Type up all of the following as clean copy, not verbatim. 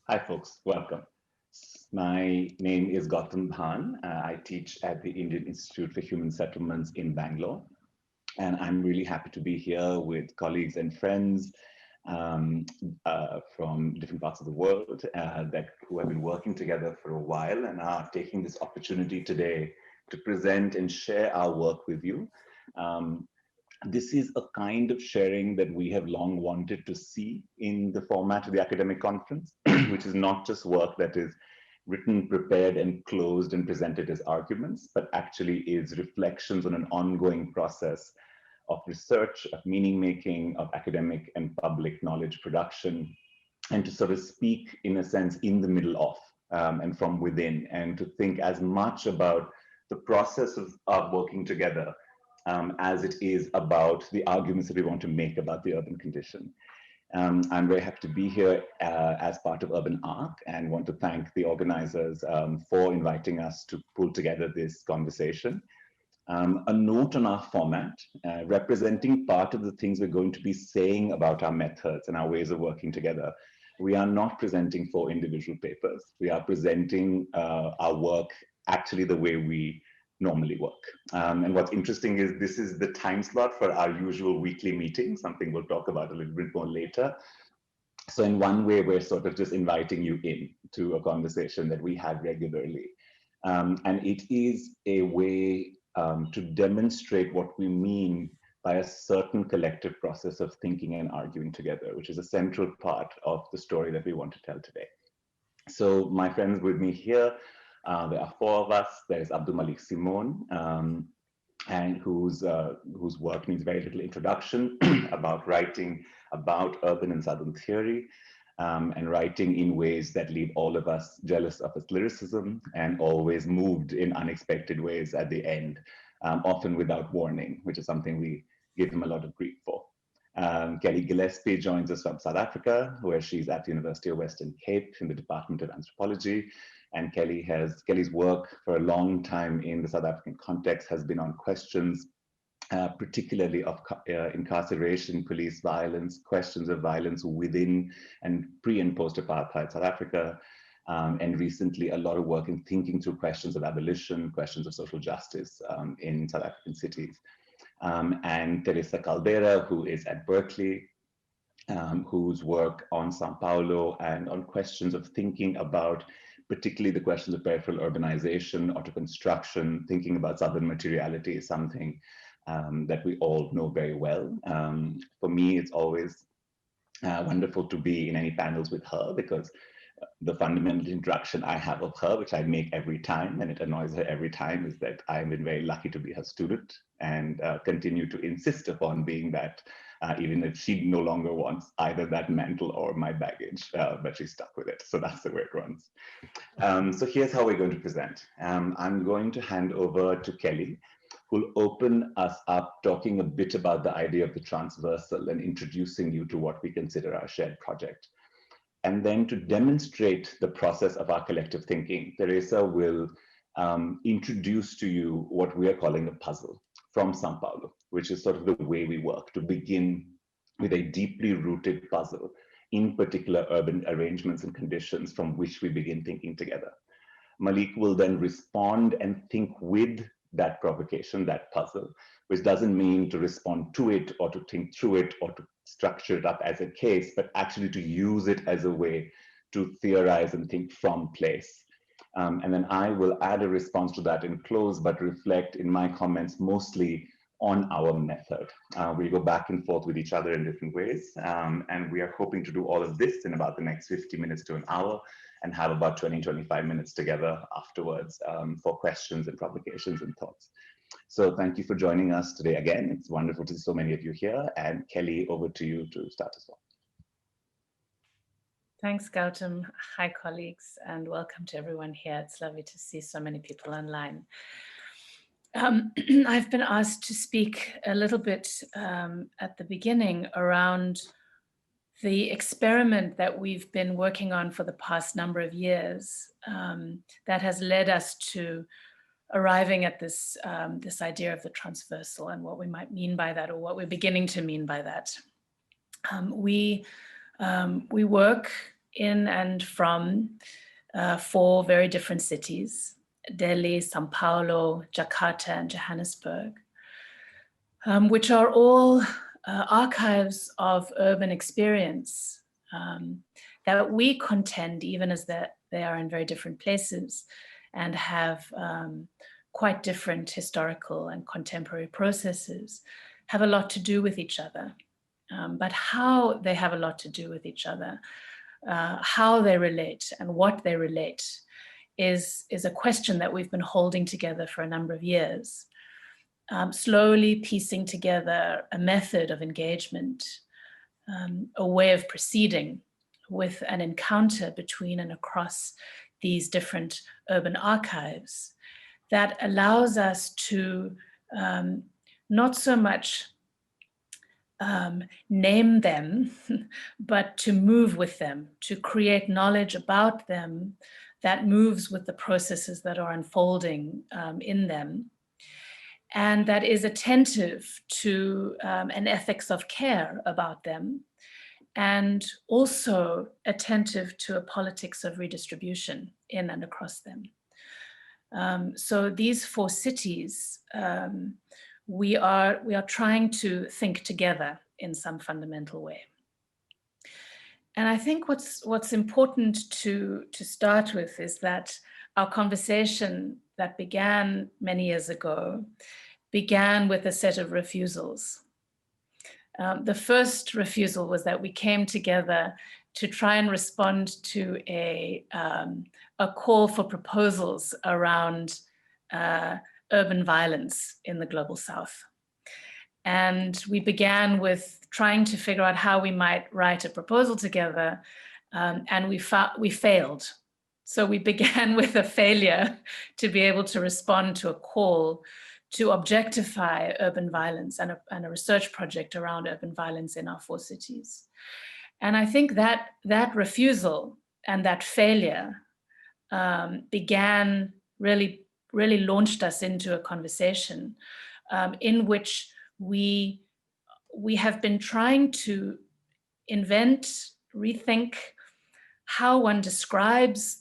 Hi, folks. Welcome. My name is Gautam Bhan. I teach at the Indian Institute for Human Settlements in Bangalore. And I'm really happy to be here with colleagues and friends from different parts of the world who have been working together for a while and are taking this opportunity today to present and share our work with you. Um, this is a kind of sharing that we have long wanted to see in the format of the academic conference, which is not just work that is written, prepared, and closed and presented as arguments, but actually is reflections on an ongoing process of research, of meaning making, of academic and public knowledge production, and to sort of speak, in a sense, in the middle of and from within, and to think as much about the process of working together as it is about the arguments that we want to make about the urban condition. I'm very happy to be here as part of Urban Arc and want to thank the organizers for inviting us to pull together this conversation. A note on our format, representing part of the things we're going to be saying about our methods and our ways of working together. We are not presenting 4 individual papers. We are presenting our work actually the way we normally work. And what's interesting is this is the time slot for our usual weekly meeting, something we'll talk about a little bit more later. So in one way, we're sort of just inviting you in to a conversation that we have regularly. And it is a way to demonstrate what we mean by a certain collective process of thinking and arguing together, which is a central part of the story that we want to tell today. So my friends with me here, there are 4 of us. There's Abdoumaliq Simone, and whose work needs very little introduction about writing about urban and southern theory, and writing in ways that leave all of us jealous of its lyricism and always moved in unexpected ways at the end, often without warning, which is something we give him a lot of grief for. Kelly Gillespie joins us from South Africa, where she's at the University of Western Cape in the Department of Anthropology. And Kelly's work for a long time in the South African context has been on questions, particularly of incarceration, police violence, questions of violence within and pre and post-apartheid South Africa, and recently a lot of work in thinking through questions of abolition, questions of social justice in South African cities. And Teresa Caldeira, who is at Berkeley, whose work on Sao Paulo and on questions of thinking about particularly the questions of peripheral urbanization, auto construction, thinking about southern materiality is something that we all know very well. For me, it's always wonderful to be in any panels with her because the fundamental interaction I have of her, which I make every time, and it annoys her every time, is that I've been very lucky to be her student and continue to insist upon being that, even if she no longer wants either that mantle or my baggage, but she's stuck with it. So that's the way it runs. So here's how we're going to present. I'm going to hand over to Kelly, who'll open us up talking a bit about the idea of the transversal and introducing you to what we consider our shared project. And then to demonstrate the process of our collective thinking, Teresa will introduce to you what we are calling a puzzle from Sao Paulo, which is sort of the way we work, to begin with a deeply rooted puzzle, in particular urban arrangements and conditions from which we begin thinking together. Malik will then respond and think with that provocation, that puzzle, which doesn't mean to respond to it or to think through it or to structure it up as a case, but actually to use it as a way to theorize and think from place. And then I will add a response to that in close, but reflect in my comments mostly on our method. We go back and forth with each other in different ways, and we are hoping to do all of this in about the next 50 minutes to an hour and have about 20-25 minutes together afterwards for questions and provocations and thoughts. So thank you for joining us today again. It's wonderful to see so many of you here. And Kelly, over to you to start as well. Thanks, Gautam. Hi, colleagues, and welcome to everyone here. It's lovely to see so many people online. I've been asked to speak a little bit at the beginning around the experiment that we've been working on for the past number of years that has led us to arriving at this, this idea of the transversal and what we might mean by that, or what we're beginning to mean by that. We work in and from 4 very different cities: Delhi, Sao Paulo, Jakarta, and Johannesburg, which are all archives of urban experience that we contend, even as that they are in very different places and have quite different historical and contemporary processes, have a lot to do with each other. But how they have a lot to do with each other, how they relate and what they relate is a question that we've been holding together for a number of years, slowly piecing together a method of engagement, a way of proceeding with an encounter between and across these different urban archives that allows us to not so much name them, but to move with them, to create knowledge about them that moves with the processes that are unfolding in them, and that is attentive to an ethics of care about them, and also attentive to a politics of redistribution in and across them. So these 4 cities, we are trying to think together in some fundamental way. And I think what's important to start with is that our conversation that began many years ago began with a set of refusals. The first refusal was that we came together to try and respond to a call for proposals around urban violence in the Global South. And we began with trying to figure out how we might write a proposal together, and we failed. So we began with a failure to be able to respond to a call to objectify urban violence and a research project around urban violence in our 4 cities. And I think that refusal and that failure began, really launched us into a conversation in which we have been trying to invent, rethink how one describes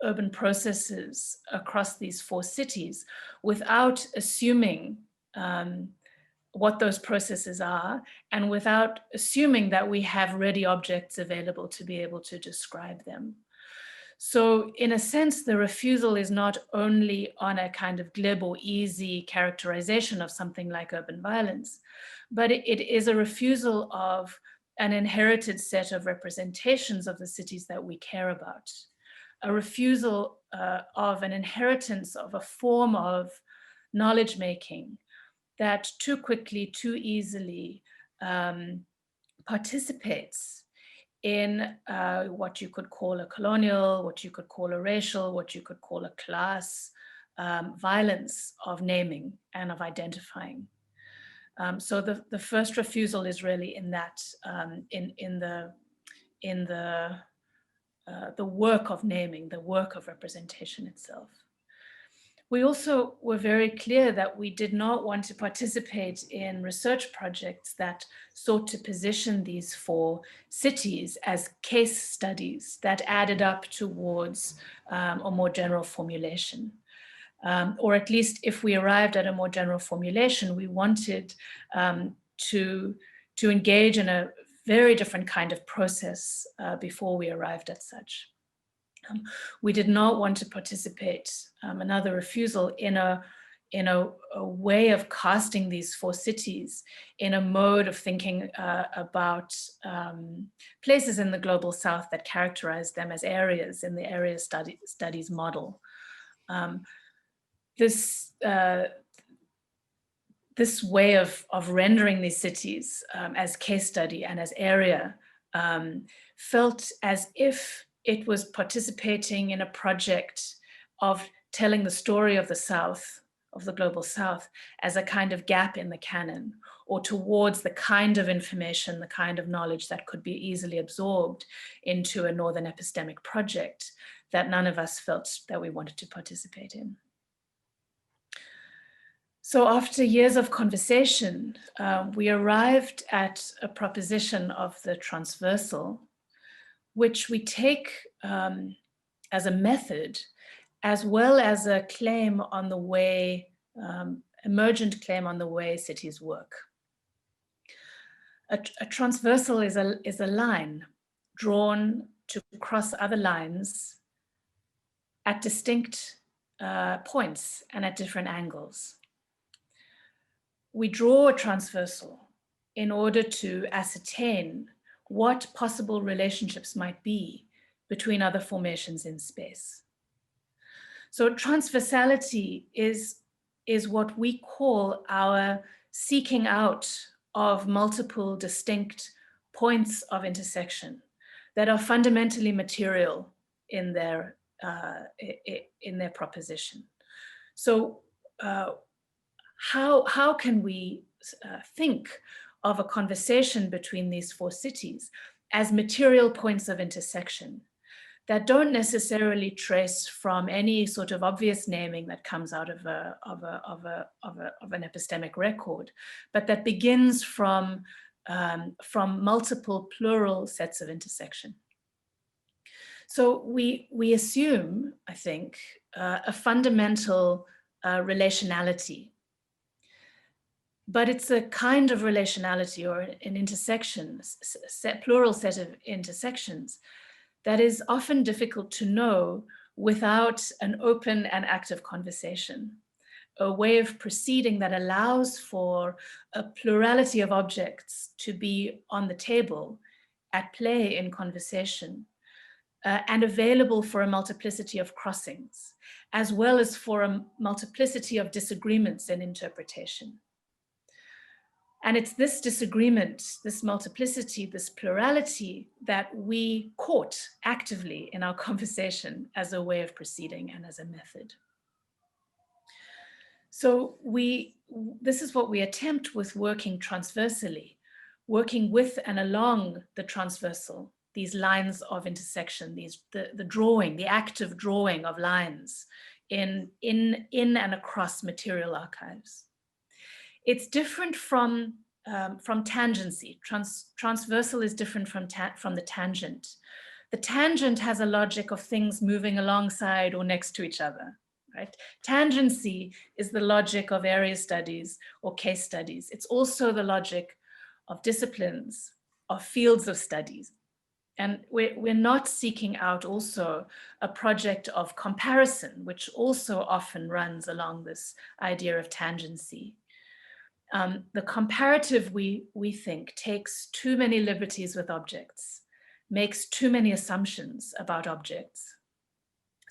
urban processes across these 4 cities without assuming what those processes are, and without assuming that we have ready objects available to be able to describe them. So in a sense, the refusal is not only on a kind of glib or easy characterization of something like urban violence, but it is a refusal of an inherited set of representations of the cities that we care about, a refusal of an inheritance of a form of knowledge making that too quickly, too easily participates in what you could call a colonial, what you could call a racial, what you could call a class violence of naming and of identifying. So the first refusal is really in that, in the work of naming, the work of representation itself. We also were very clear that we did not want to participate in research projects that sought to position these 4 cities as case studies that added up towards a more general formulation. Or at least if we arrived at a more general formulation, we wanted to engage in a very different kind of process before we arrived at such. We did not want to participate, another refusal, in a way of casting these 4 cities in a mode of thinking about places in the Global South that characterize them as areas in the area studies model. This way of rendering these cities as case study and as area felt as if it was participating in a project of telling the story of the South, of the Global South, as a kind of gap in the canon, or towards the kind of information, the kind of knowledge that could be easily absorbed into a Northern epistemic project that none of us felt that we wanted to participate in. So after years of conversation, we arrived at a proposition of the transversal, which we take as a method, as well as a claim on the way, emergent claim on the way cities work. A transversal is a line drawn to cross other lines at distinct points and at different angles. We draw a transversal in order to ascertain what possible relationships might be between other formations in space. So transversality is what we call our seeking out of multiple distinct points of intersection that are fundamentally material in their proposition. So how can we think of a conversation between these four cities as material points of intersection that don't necessarily trace from any sort of obvious naming that comes out of an epistemic record, but that begins from multiple plural sets of intersection? So we assume, I think, a fundamental relationality, but it's a kind of relationality or an intersection, plural set of intersections that is often difficult to know without an open and active conversation, a way of proceeding that allows for a plurality of objects to be on the table, at play in conversation, and available for a multiplicity of crossings, as well as for a multiplicity of disagreements in interpretation. And it's this disagreement, this multiplicity, this plurality that we court actively in our conversation as a way of proceeding and as a method. So this is what we attempt with working transversally, working with and along the transversal, these lines of intersection, the drawing, the active drawing of lines in and across material archives. It's different from tangency. Transversal is different from the tangent. The tangent has a logic of things moving alongside or next to each other, right? Tangency is the logic of area studies or case studies. It's also the logic of disciplines, of fields of studies. And we're not seeking out also a project of comparison, which also often runs along this idea of tangency. The comparative, we think, takes too many liberties with objects, makes too many assumptions about objects.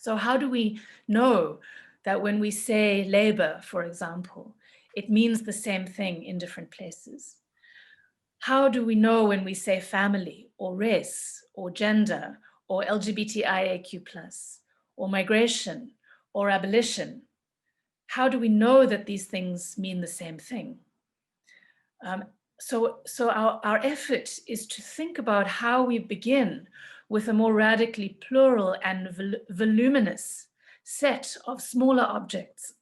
So how do we know that when we say labor, for example, it means the same thing in different places? How do we know when we say family or race or gender or LGBTIAQ+, or migration or abolition? How do we know that these things mean the same thing? So our effort is to think about how we begin with a more radically plural and voluminous set of smaller objects,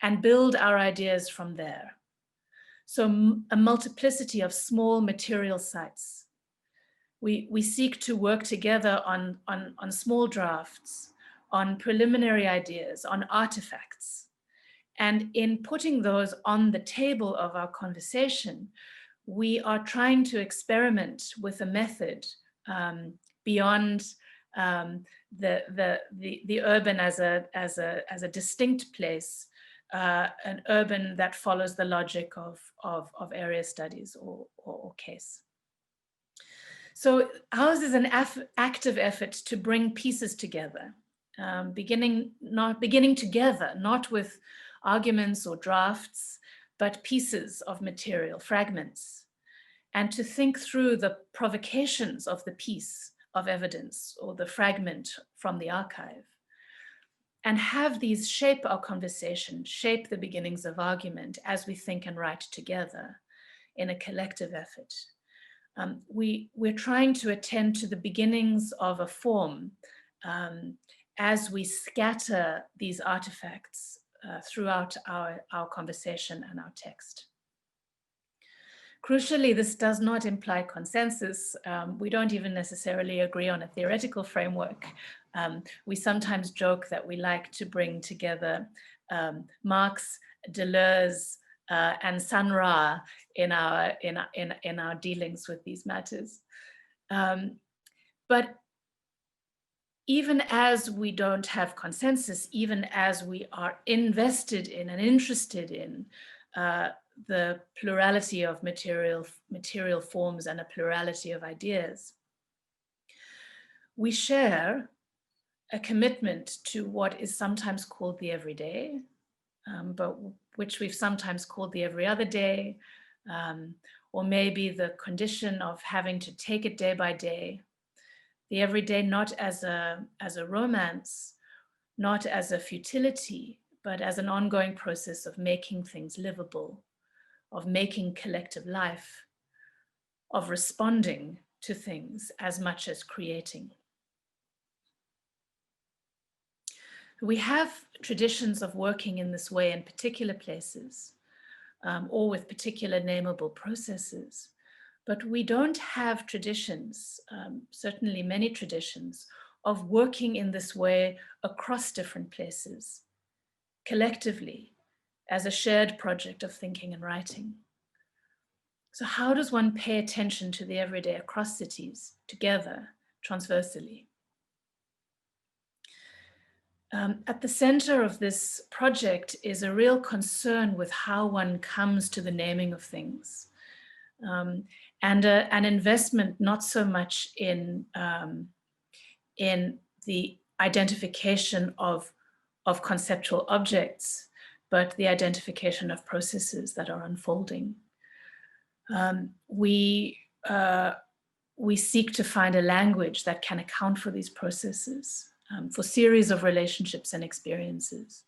and build our ideas from there. So a multiplicity of small material sites. We seek to work together on small drafts, on preliminary ideas, on artifacts. And in putting those on the table of our conversation, we are trying to experiment with a method beyond the urban as a distinct place, an urban that follows the logic of area studies or case. So ours is an active effort to bring pieces together, beginning together, not with arguments or drafts, but pieces of material, fragments, and to think through the provocations of the piece of evidence or the fragment from the archive, and have these shape our conversation, shape the beginnings of argument as we think and write together in a collective effort. We're trying to attend to the beginnings of a form as we scatter these artifacts throughout our conversation and our text. Crucially, this does not imply consensus. We don't even necessarily agree on a theoretical framework. We sometimes joke that we like to bring together Marx, Deleuze, and Sun Ra in our dealings with these matters. But even as we don't have consensus, even as we are invested in and interested in the plurality of material forms and a plurality of ideas, we share a commitment to what is sometimes called the everyday, but which we've sometimes called the every other day, or maybe the condition of having to take it day by day. The everyday not as a romance, not as a futility, but as an ongoing process of making things livable, of making collective life, of responding to things as much as creating. We have traditions of working in this way in particular places, or with particular nameable processes. But we don't have traditions, certainly many traditions, of working in this way across different places, collectively, as a shared project of thinking and writing. So how does one pay attention to the everyday across cities, together, transversally? At the center of this project is a real concern with how one comes to the naming of things. And an investment not so much in the identification of conceptual objects, but the identification of processes that are unfolding. We seek to find a language that can account for these processes, for series of relationships and experiences,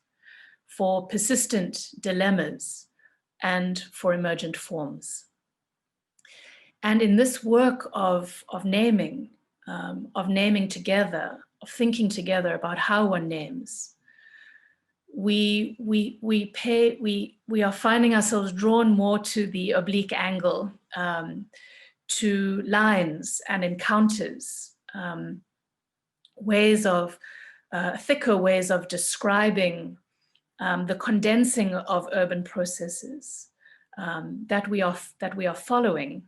for persistent dilemmas, and for emergent forms. And in this work of naming together, of thinking together about how one names, we are finding ourselves drawn more to the oblique angle, to lines and encounters, thicker ways of describing the condensing of urban processes that we are following.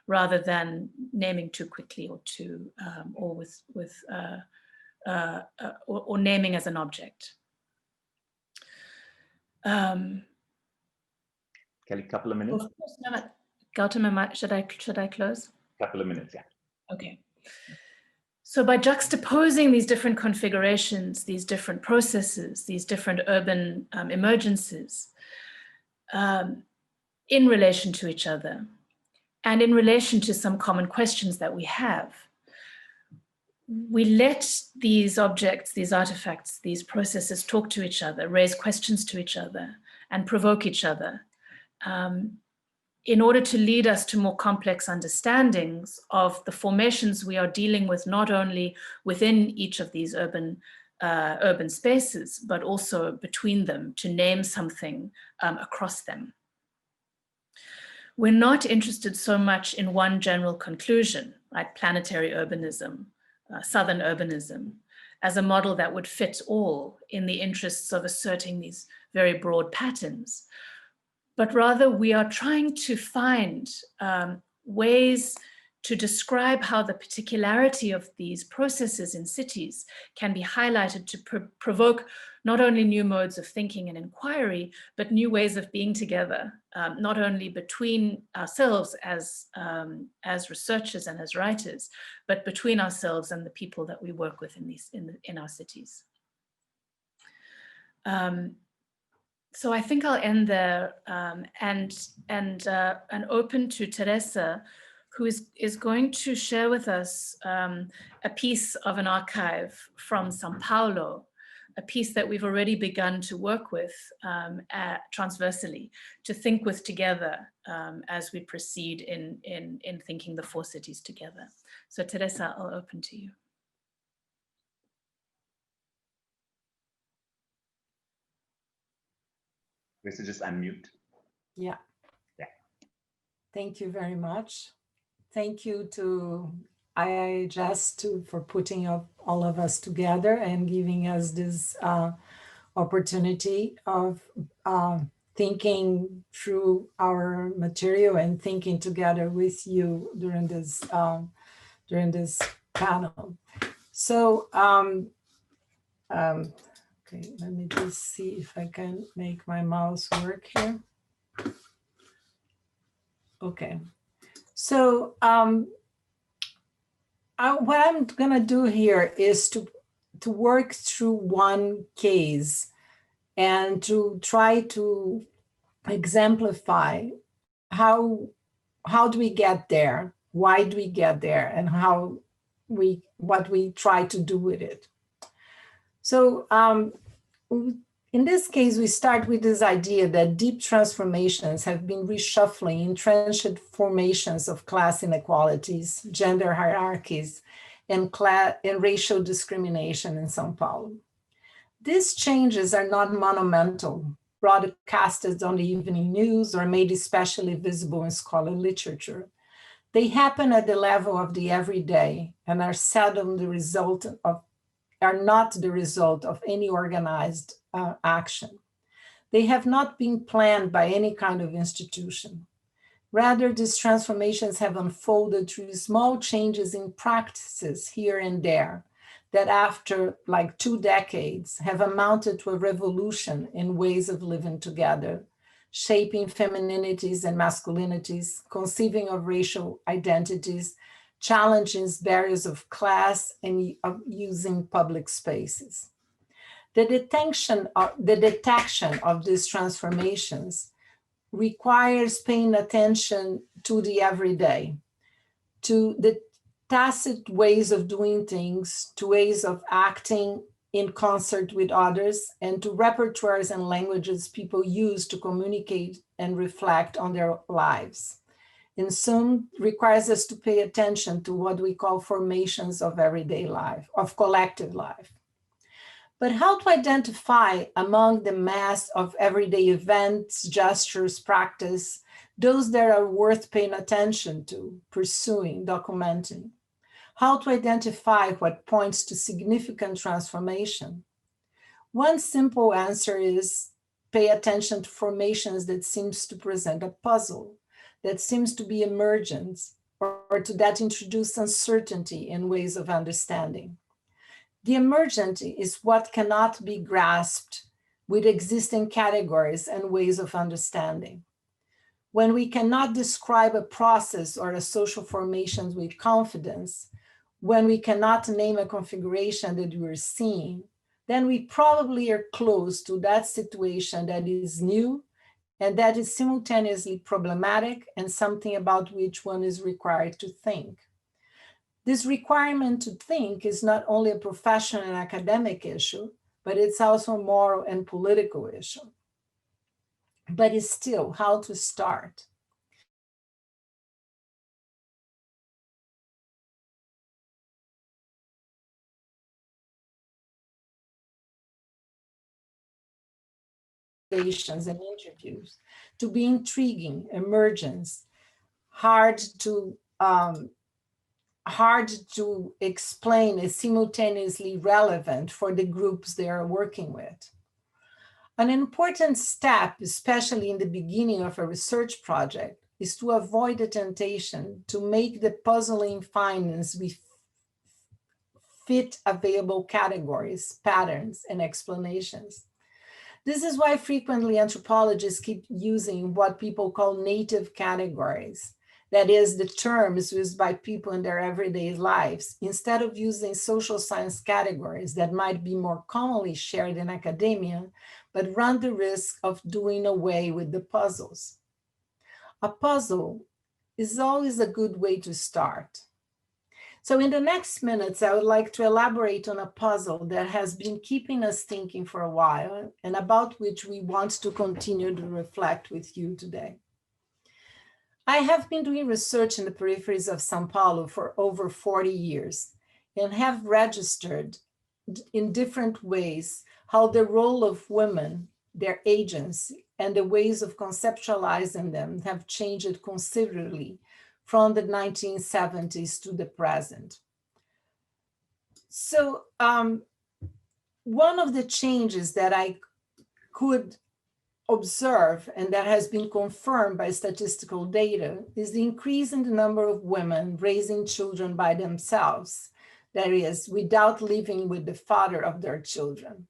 Rather than naming too quickly or naming as an object. Kelly, couple of minutes. Of course, no, Gautam, should I close? Couple of minutes, yeah. Okay. So by juxtaposing these different configurations, these different processes, these different urban emergences in relation to each other, and in relation to some common questions that we have, we let these objects, these artifacts, these processes talk to each other, raise questions to each other, and provoke each other in order to lead us to more complex understandings of the formations we are dealing with, not only within each of these urban spaces, but also between them, to name something across them. We're not interested so much in one general conclusion, like planetary urbanism, southern urbanism, as a model that would fit all in the interests of asserting these very broad patterns. But rather, we are trying to find ways to describe how the particularity of these processes in cities can be highlighted to provoke not only new modes of thinking and inquiry, but new ways of being together, not only between ourselves as researchers and as writers, but between ourselves and the people that we work with in our cities. So I think I'll end there and open to Teresa, who is going to share with us a piece of an archive from Sao Paulo, a piece that we've already begun to work with transversally, to think with together as we proceed in thinking the four cities together. So Teresa, I'll open to you. Teresa, just unmute. Yeah. Yeah. Thank you very much. Thank you to IIHS for putting up all of us together and giving us this opportunity of thinking through our material and thinking together with you during this panel. So, okay, let me just see if I can make my mouse work here. Okay, so what I'm gonna do here is to work through one case and to try to exemplify how do we get there, why do we get there, and what we try to do with it. So in this case, we start with this idea that deep transformations have been reshuffling entrenched formations of class inequalities, gender hierarchies, and racial discrimination in Sao Paulo. These changes are not monumental, broadcasted on the evening news or made especially visible in scholarly literature. They happen at the level of the everyday and are seldom not the result of any organized action. They have not been planned by any kind of institution. Rather, these transformations have unfolded through small changes in practices here and there that after like 2 decades have amounted to a revolution in ways of living together, shaping femininities and masculinities, conceiving of racial identities, challenging barriers of class, and of using public spaces. The detection of these transformations requires paying attention to the everyday, to the tacit ways of doing things, to ways of acting in concert with others, and to repertoires and languages people use to communicate and reflect on their lives. In sum, requires us to pay attention to what we call formations of everyday life, of collective life. But how to identify among the mass of everyday events, gestures, practice, those that are worth paying attention to, pursuing, documenting? How to identify what points to significant transformation? One simple answer is pay attention to formations that seems to present a puzzle, that seems to be emergent, or to that introduce uncertainty in ways of understanding. The emergent is what cannot be grasped with existing categories and ways of understanding. When we cannot describe a process or a social formation with confidence, when we cannot name a configuration that we're seeing, then we probably are close to that situation that is new and that is simultaneously problematic and something about which one is required to think. This requirement to think is not only a professional and academic issue, but it's also a moral and political issue. But it's still how to start. And interviews to be intriguing, emergence, hard to explain is simultaneously relevant for the groups they are working with. An important step, especially in the beginning of a research project, is to avoid the temptation to make the puzzling findings with fit available categories, patterns, and explanations. This is why frequently anthropologists keep using what people call native categories. That is, the terms used by people in their everyday lives, instead of using social science categories that might be more commonly shared in academia, but run the risk of doing away with the puzzles. A puzzle is always a good way to start. So in the next minutes, I would like to elaborate on a puzzle that has been keeping us thinking for a while and about which we want to continue to reflect with you today. I have been doing research in the peripheries of Sao Paulo for over 40 years and have registered in different ways how the role of women, their agency, and the ways of conceptualizing them have changed considerably from the 1970s to the present. So one of the changes that I could observe, and that has been confirmed by statistical data, is the increase in the number of women raising children by themselves, that is, without living with the father of their children.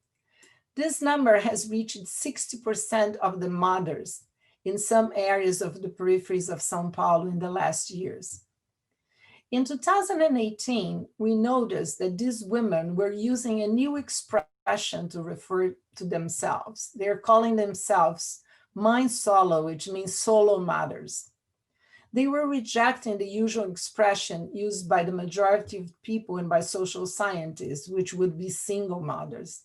This number has reached 60% of the mothers in some areas of the peripheries of Sao Paulo in the last years. In 2018, we noticed that these women were using a new expression to refer to themselves. They're calling themselves mãe solo, which means solo mothers. They were rejecting the usual expression used by the majority of people and by social scientists, which would be single mothers,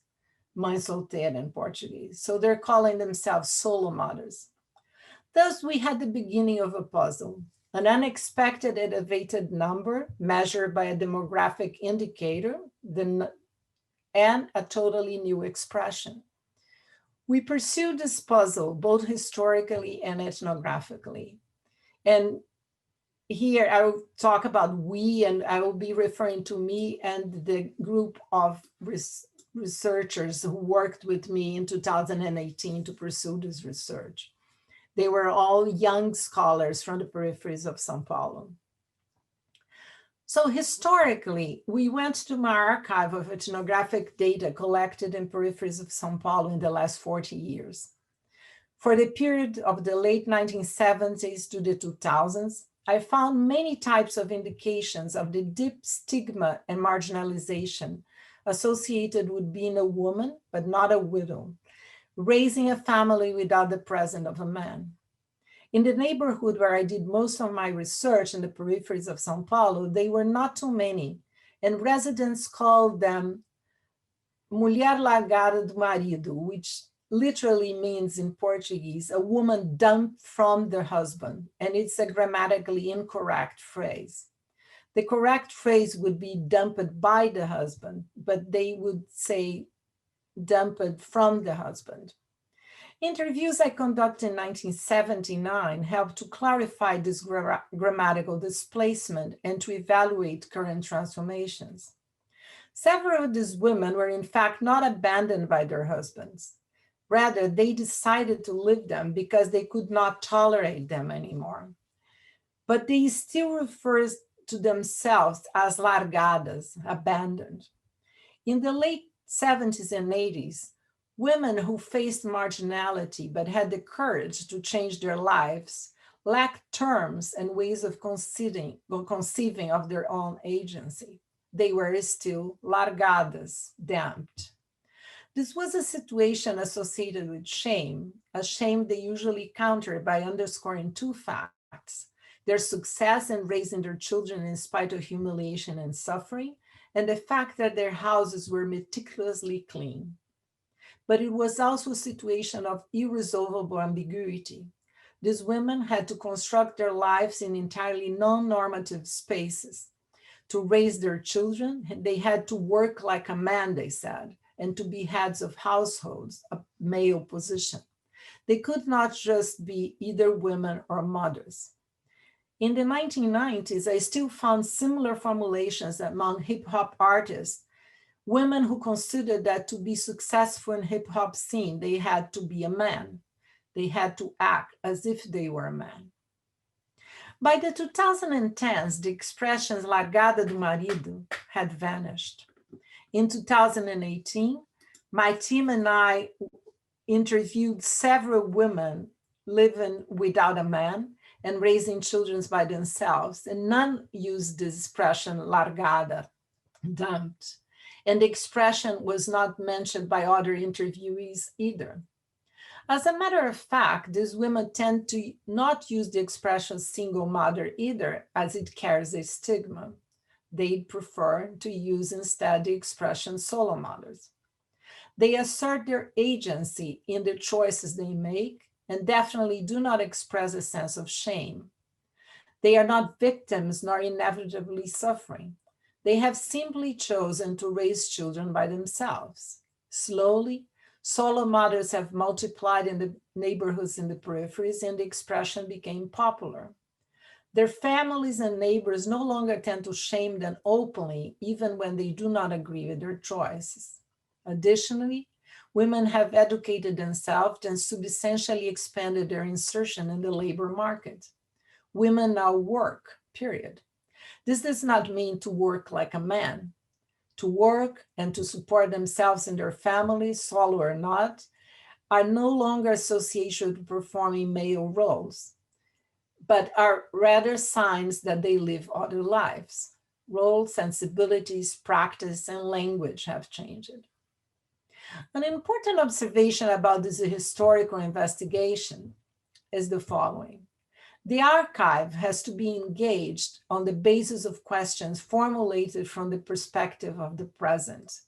mãe solteira in Portuguese. So they're calling themselves solo mothers. Thus, we had the beginning of a puzzle, an unexpected elevated number measured by a demographic indicator, and a totally new expression. We pursued this puzzle both historically and ethnographically. And here I will talk about we, and I will be referring to me and the group of researchers who worked with me in 2018 to pursue this research. They were all young scholars from the peripheries of Sao Paulo. So historically, we went to my archive of ethnographic data collected in peripheries of Sao Paulo in the last 40 years. For the period of the late 1970s to the 2000s, I found many types of indications of the deep stigma and marginalization associated with being a woman, but not a widow, raising a family without the presence of a man. In the neighborhood where I did most of my research in the peripheries of Sao Paulo, they were not too many, and residents called them mulher largada do marido, which literally means in Portuguese, a woman dumped from the husband, and it's a grammatically incorrect phrase. The correct phrase would be dumped by the husband, but they would say dumped from the husband. Interviews I conducted in 1979 helped to clarify this grammatical displacement and to evaluate current transformations. Several of these women were in fact not abandoned by their husbands. Rather, they decided to leave them because they could not tolerate them anymore. But they still refer to themselves as largadas, abandoned. In the late 70s and 80s, women who faced marginality but had the courage to change their lives lacked terms and ways of conceiving of their own agency. They were still largadas, damped. This was a situation associated with shame, a shame they usually countered by underscoring two facts: their success in raising their children in spite of humiliation and suffering, and the fact that their houses were meticulously clean. But it was also a situation of irresolvable ambiguity. These women had to construct their lives in entirely non-normative spaces. To raise their children, they had to work like a man, they said, and to be heads of households, a male position. They could not just be either women or mothers. In the 1990s, I still found similar formulations among hip hop artists, women who considered that to be successful in hip hop scene, they had to be a man. They had to act as if they were a man. By the 2010s, the expressions largada do marido had vanished. In 2018, my team and I interviewed several women living without a man and raising children by themselves, and none used the expression largada, dumped. And the expression was not mentioned by other interviewees either. As a matter of fact, these women tend to not use the expression single mother either, as it carries a stigma. They prefer to use instead the expression solo mothers. They assert their agency in the choices they make and definitely do not express a sense of shame. They are not victims nor inevitably suffering. They have simply chosen to raise children by themselves, slowly, Solo mothers have multiplied in the neighborhoods in the peripheries, and the expression became popular. Their families and neighbors no longer tend to shame them openly, even when they do not agree with their choices. Additionally, women have educated themselves and substantially expanded their insertion in the labor market. Women now work, period. This does not mean to work like a man. To work and to support themselves and their families, solo or not, are no longer associated with performing male roles, but are rather signs that they live other lives. Roles, sensibilities, practice, and language have changed. An important observation about this historical investigation is the following. The archive has to be engaged on the basis of questions formulated from the perspective of the present.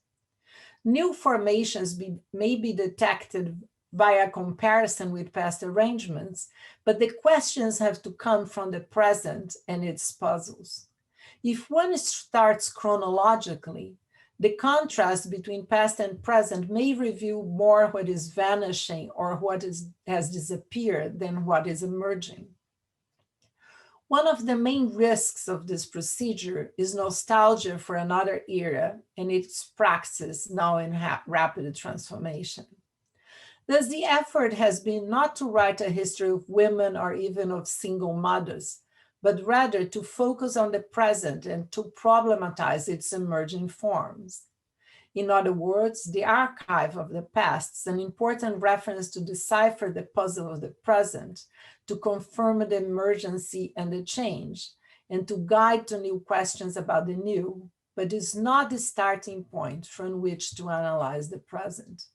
New formations may be detected via comparison with past arrangements, but the questions have to come from the present and its puzzles. If one starts chronologically, the contrast between past and present may reveal more what is vanishing or what has disappeared than what is emerging. One of the main risks of this procedure is nostalgia for another era and its praxis now in rapid transformation. Thus, the effort has been not to write a history of women or even of single mothers, but rather to focus on the present and to problematize its emerging forms. In other words, the archive of the past is an important reference to decipher the puzzle of the present, to confirm the emergency and the change, and to guide to new questions about the new, but is not the starting point from which to analyze the present.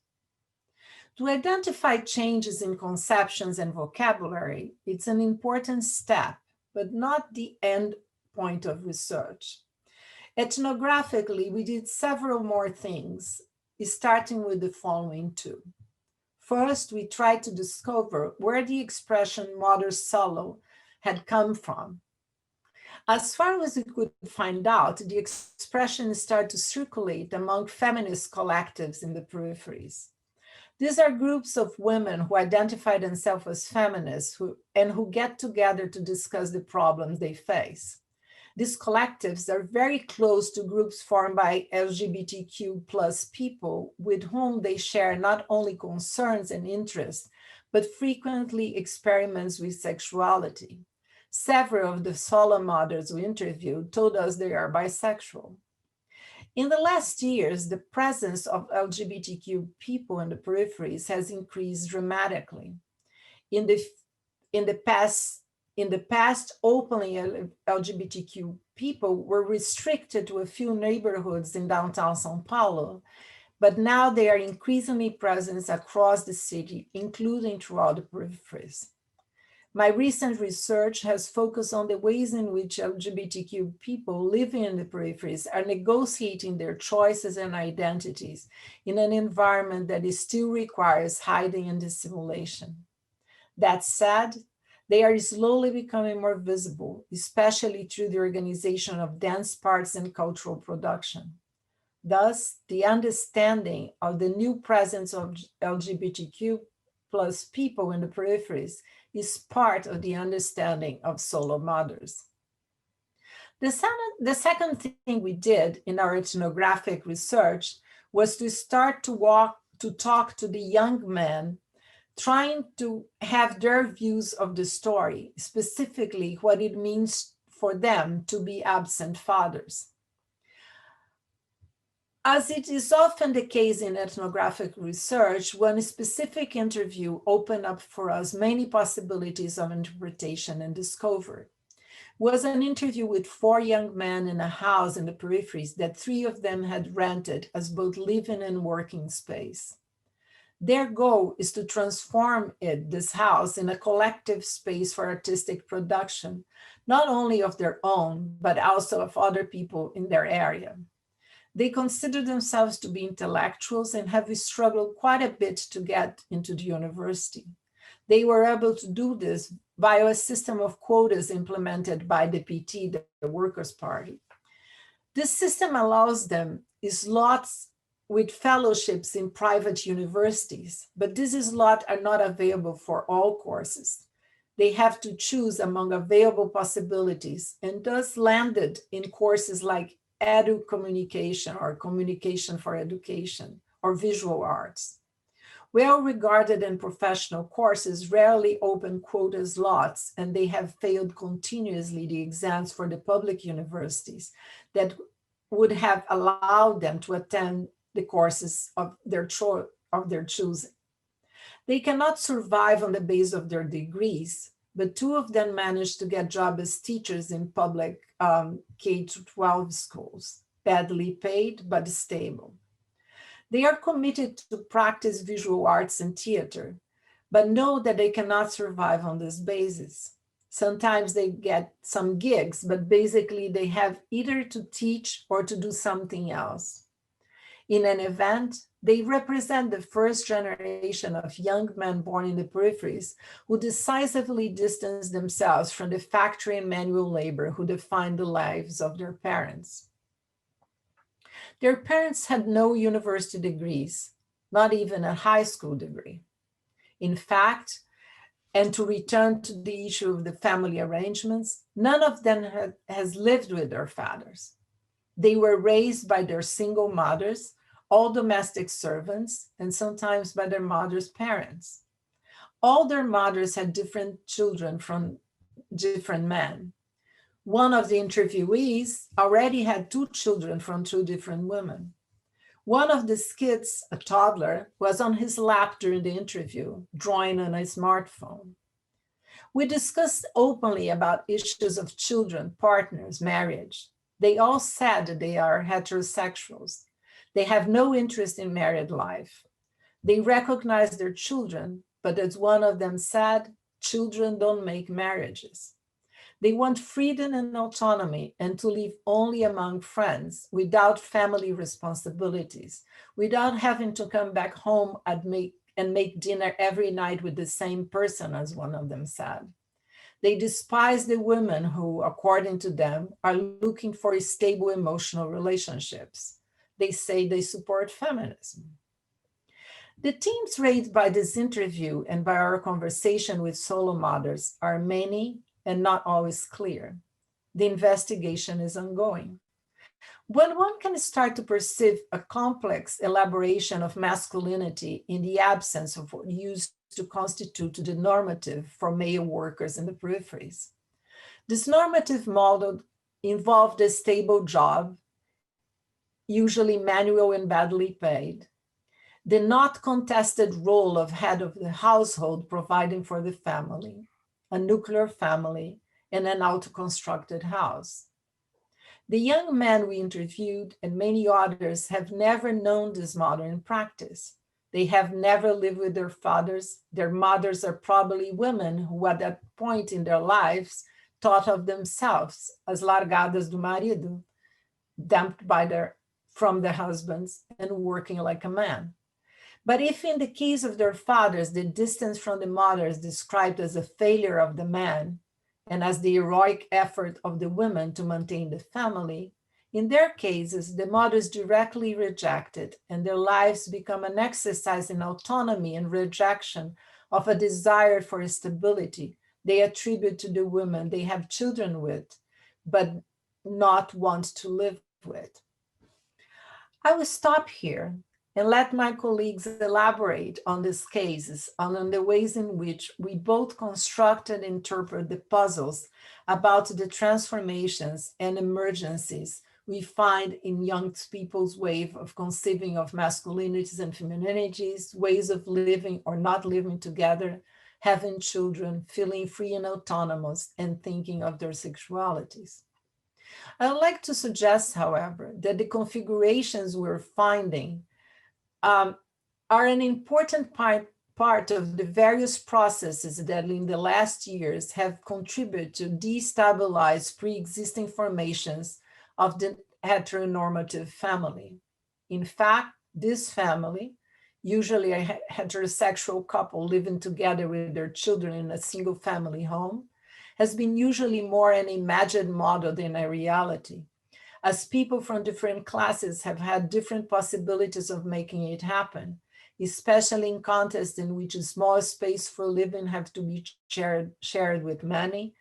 To identify changes in conceptions and vocabulary, it's an important step, but not the end point of research. Ethnographically, we did several more things, starting with the following two. First, we tried to discover where the expression mother solo had come from. As far as we could find out, the expression started to circulate among feminist collectives in the peripheries. These are groups of women who identify themselves as feminists and who get together to discuss the problems they face. These collectives are very close to groups formed by LGBTQ plus people with whom they share not only concerns and interests, but frequently experiments with sexuality. Several of the solo mothers we interviewed told us they are bisexual. In the last years, the presence of LGBTQ people in the peripheries has increased dramatically. In the past, openly LGBTQ people were restricted to a few neighborhoods in downtown Sao Paulo, but now they are increasingly present across the city, including throughout the peripheries. My recent research has focused on the ways in which LGBTQ people living in the peripheries are negotiating their choices and identities in an environment that still requires hiding and dissimulation. That said, they are slowly becoming more visible, especially through the organization of dance parts and cultural production. Thus, the understanding of the new presence of LGBTQ plus people in the peripheries is part of the understanding of solo mothers. The second thing we did in our ethnographic research was to start to talk to the young men, trying to have their views of the story, specifically what it means for them to be absent fathers. As it is often the case in ethnographic research, one specific interview opened up for us many possibilities of interpretation and discovery. It was an interview with 4 young men in a house in the peripheries that 3 of them had rented as both living and working space. Their goal is to transform this house, in a collective space for artistic production, not only of their own, but also of other people in their area. They consider themselves to be intellectuals and have struggled quite a bit to get into the university. They were able to do this via a system of quotas implemented by the PT, the Workers' Party. This system allows them slots with fellowships in private universities, but these slots are not available for all courses. They have to choose among available possibilities and thus landed in courses like edu communication or communication for education or visual arts. Well-regarded and professional courses rarely open quota slots, and they have failed continuously the exams for the public universities that would have allowed them to attend the courses of their choosing. They cannot survive on the basis of their degrees, but two of them managed to get jobs as teachers in public K-12 schools, badly paid but stable. They are committed to practice visual arts and theater, but know that they cannot survive on this basis. Sometimes they get some gigs, but basically they have either to teach or to do something else. In an event, they represent the first generation of young men born in the peripheries who decisively distance themselves from the factory and manual labor who defined the lives of their parents. Their parents had no university degrees, not even a high school degree. In fact, and to return to the issue of the family arrangements, none of them has lived with their fathers. They were raised by their single mothers, all domestic servants, and sometimes by their mother's parents. All their mothers had different children from different men. One of the interviewees already had 2 children from 2 different women. One of the kids, a toddler, was on his lap during the interview, drawing on a smartphone. We discussed openly about issues of children, partners, marriage. They all said that they are heterosexuals. They have no interest in married life. They recognize their children, but as one of them said, children don't make marriages. They want freedom and autonomy and to live only among friends without family responsibilities, without having to come back home and make dinner every night with the same person, as one of them said. They despise the women who, according to them, are looking for stable emotional relationships. They say they support feminism. The themes raised by this interview and by our conversation with solo mothers are many and not always clear. The investigation is ongoing. When one can start to perceive a complex elaboration of masculinity in the absence of what used to constitute the normative for male workers in the peripheries. This normative model involved a stable job, usually manual and badly paid, the not contested role of head of the household providing for the family, a nuclear family, and an auto-constructed house. The young men we interviewed and many others have never known this model in practice. They have never lived with their fathers. Their mothers are probably women who at that point in their lives thought of themselves as largadas do marido, dumped from their husbands and working like a man. But if in the case of their fathers, the distance from the mothers described as a failure of the man and as the heroic effort of the women to maintain the family, in their cases, the mothers directly rejected and their lives become an exercise in autonomy and rejection of a desire for stability they attribute to the women they have children with, but not want to live with. I will stop here and let my colleagues elaborate on these cases and on the ways in which we both construct and interpret the puzzles about the transformations and emergencies we find in young people's way of conceiving of masculinities and femininities, ways of living or not living together, having children, feeling free and autonomous, and thinking of their sexualities. I would like to suggest, however, that the configurations we're finding are an important part of the various processes that in the last years have contributed to destabilize pre-existing formations of the heteronormative family. In fact, this family, usually a heterosexual couple living together with their children in a single family home, has been usually more an imagined model than a reality. as people from different classes have had different possibilities of making it happen, especially in contexts in which a small space for living have to be shared with many,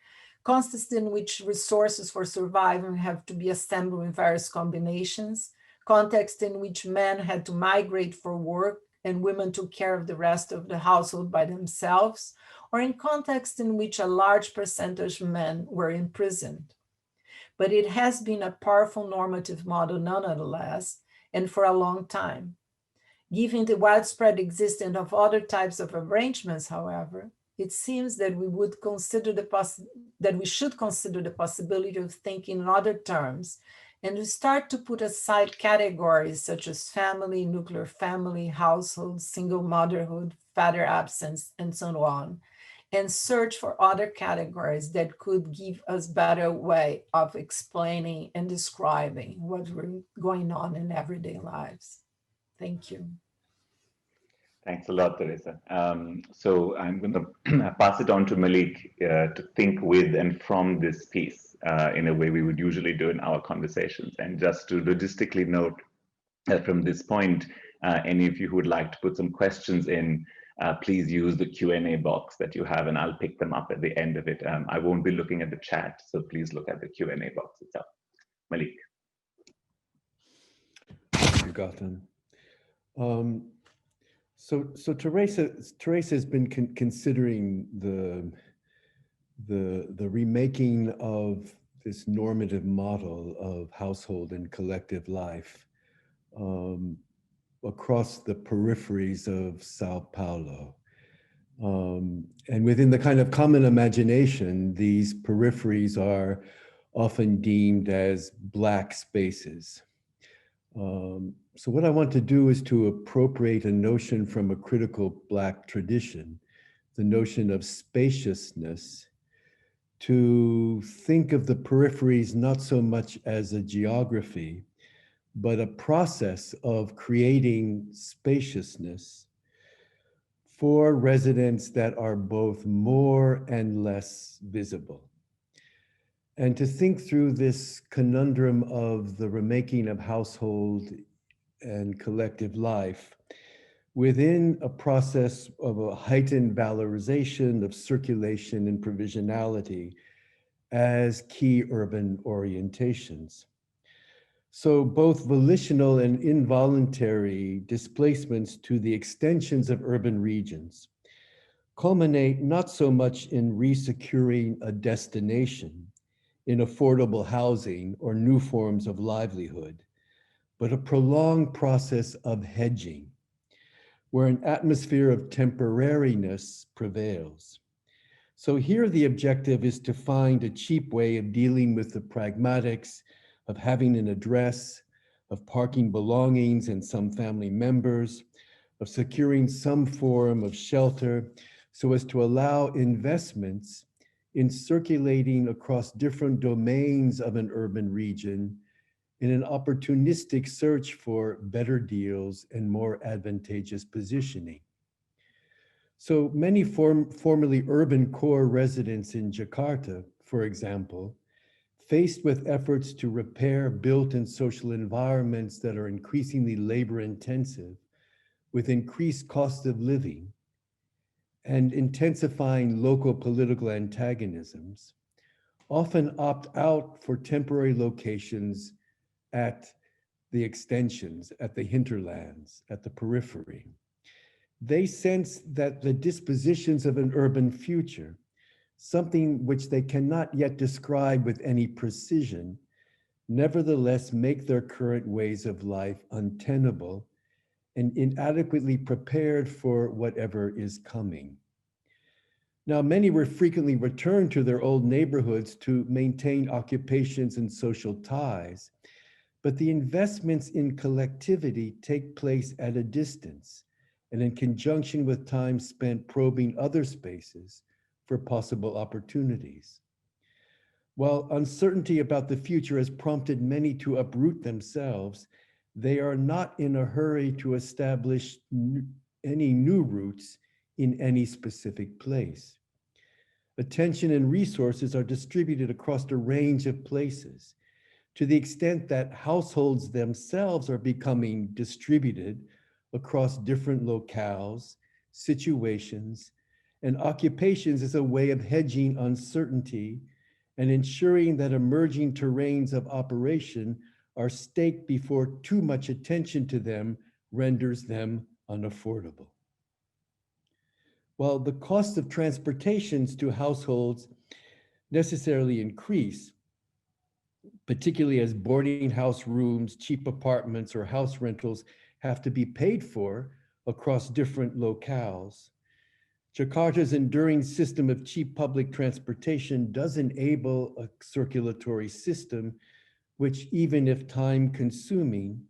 contexts in which resources for surviving have to be assembled in various combinations, context in which men had to migrate for work and women took care of the rest of the household by themselves, or in context in which a large percentage of men were imprisoned. But it has been a powerful normative model nonetheless, and for a long time. Given the widespread existence of other types of arrangements, however, it seems that we should consider the possibility of thinking in other terms, and to start to put aside categories such as family, nuclear family, household, single motherhood, father absence, and so on, and search for other categories that could give us better way of explaining and describing what's really going on in everyday lives. Thank you. Thanks a lot, Teresa. So I'm going to pass it on to Malik to think with and from this piece in a way we would usually do in our conversations. And just to logistically note from this point, any of you who would like to put some questions in, please use the Q&A box that you have, and I'll pick them up at the end of it. I won't be looking at the chat, so please look at the Q&A box itself. Malik. Thank you, Gautam. So Teresa has been considering the remaking of this normative model of household and collective life across the peripheries of Sao Paulo. And within the kind of common imagination, these peripheries are often deemed as Black spaces. So what I want to do is to appropriate a notion from a critical Black tradition, the notion of spaciousness, to think of the peripheries not so much as a geography, but a process of creating spaciousness for residents that are both more and less visible. And to think through this conundrum of the remaking of household and collective life within a process of a heightened valorization of circulation and provisionality as key urban orientations. So both volitional and involuntary displacements to the extensions of urban regions culminate not so much in resecuring a destination in affordable housing or new forms of livelihood, but a prolonged process of hedging, where an atmosphere of temporariness prevails. So here the objective is to find a cheap way of dealing with the pragmatics of having an address, of parking belongings and some family members, of securing some form of shelter, so as to allow investments in circulating across different domains of an urban region in an opportunistic search for better deals and more advantageous positioning. So many formerly urban core residents in Jakarta, for example, faced with efforts to repair built and social environments that are increasingly labor intensive, with increased cost of living and intensifying local political antagonisms, often opt out for temporary locations at the extensions, at the hinterlands, at the periphery. They sense that the dispositions of an urban future, something which they cannot yet describe with any precision, nevertheless make their current ways of life untenable and inadequately prepared for whatever is coming. Now, many will frequently return to their old neighborhoods to maintain occupations and social ties, but the investments in collectivity take place at a distance and in conjunction with time spent probing other spaces for possible opportunities. While uncertainty about the future has prompted many to uproot themselves, they are not in a hurry to establish any new roots in any specific place. Attention and resources are distributed across a range of places to the extent that households themselves are becoming distributed across different locales, situations, and occupations as a way of hedging uncertainty and ensuring that emerging terrains of operation are staked before too much attention to them renders them unaffordable. While the cost of transportations to households necessarily increase, particularly as boarding house rooms, cheap apartments, or house rentals have to be paid for across different locales, Jakarta's enduring system of cheap public transportation does enable a circulatory system which, even if time-consuming,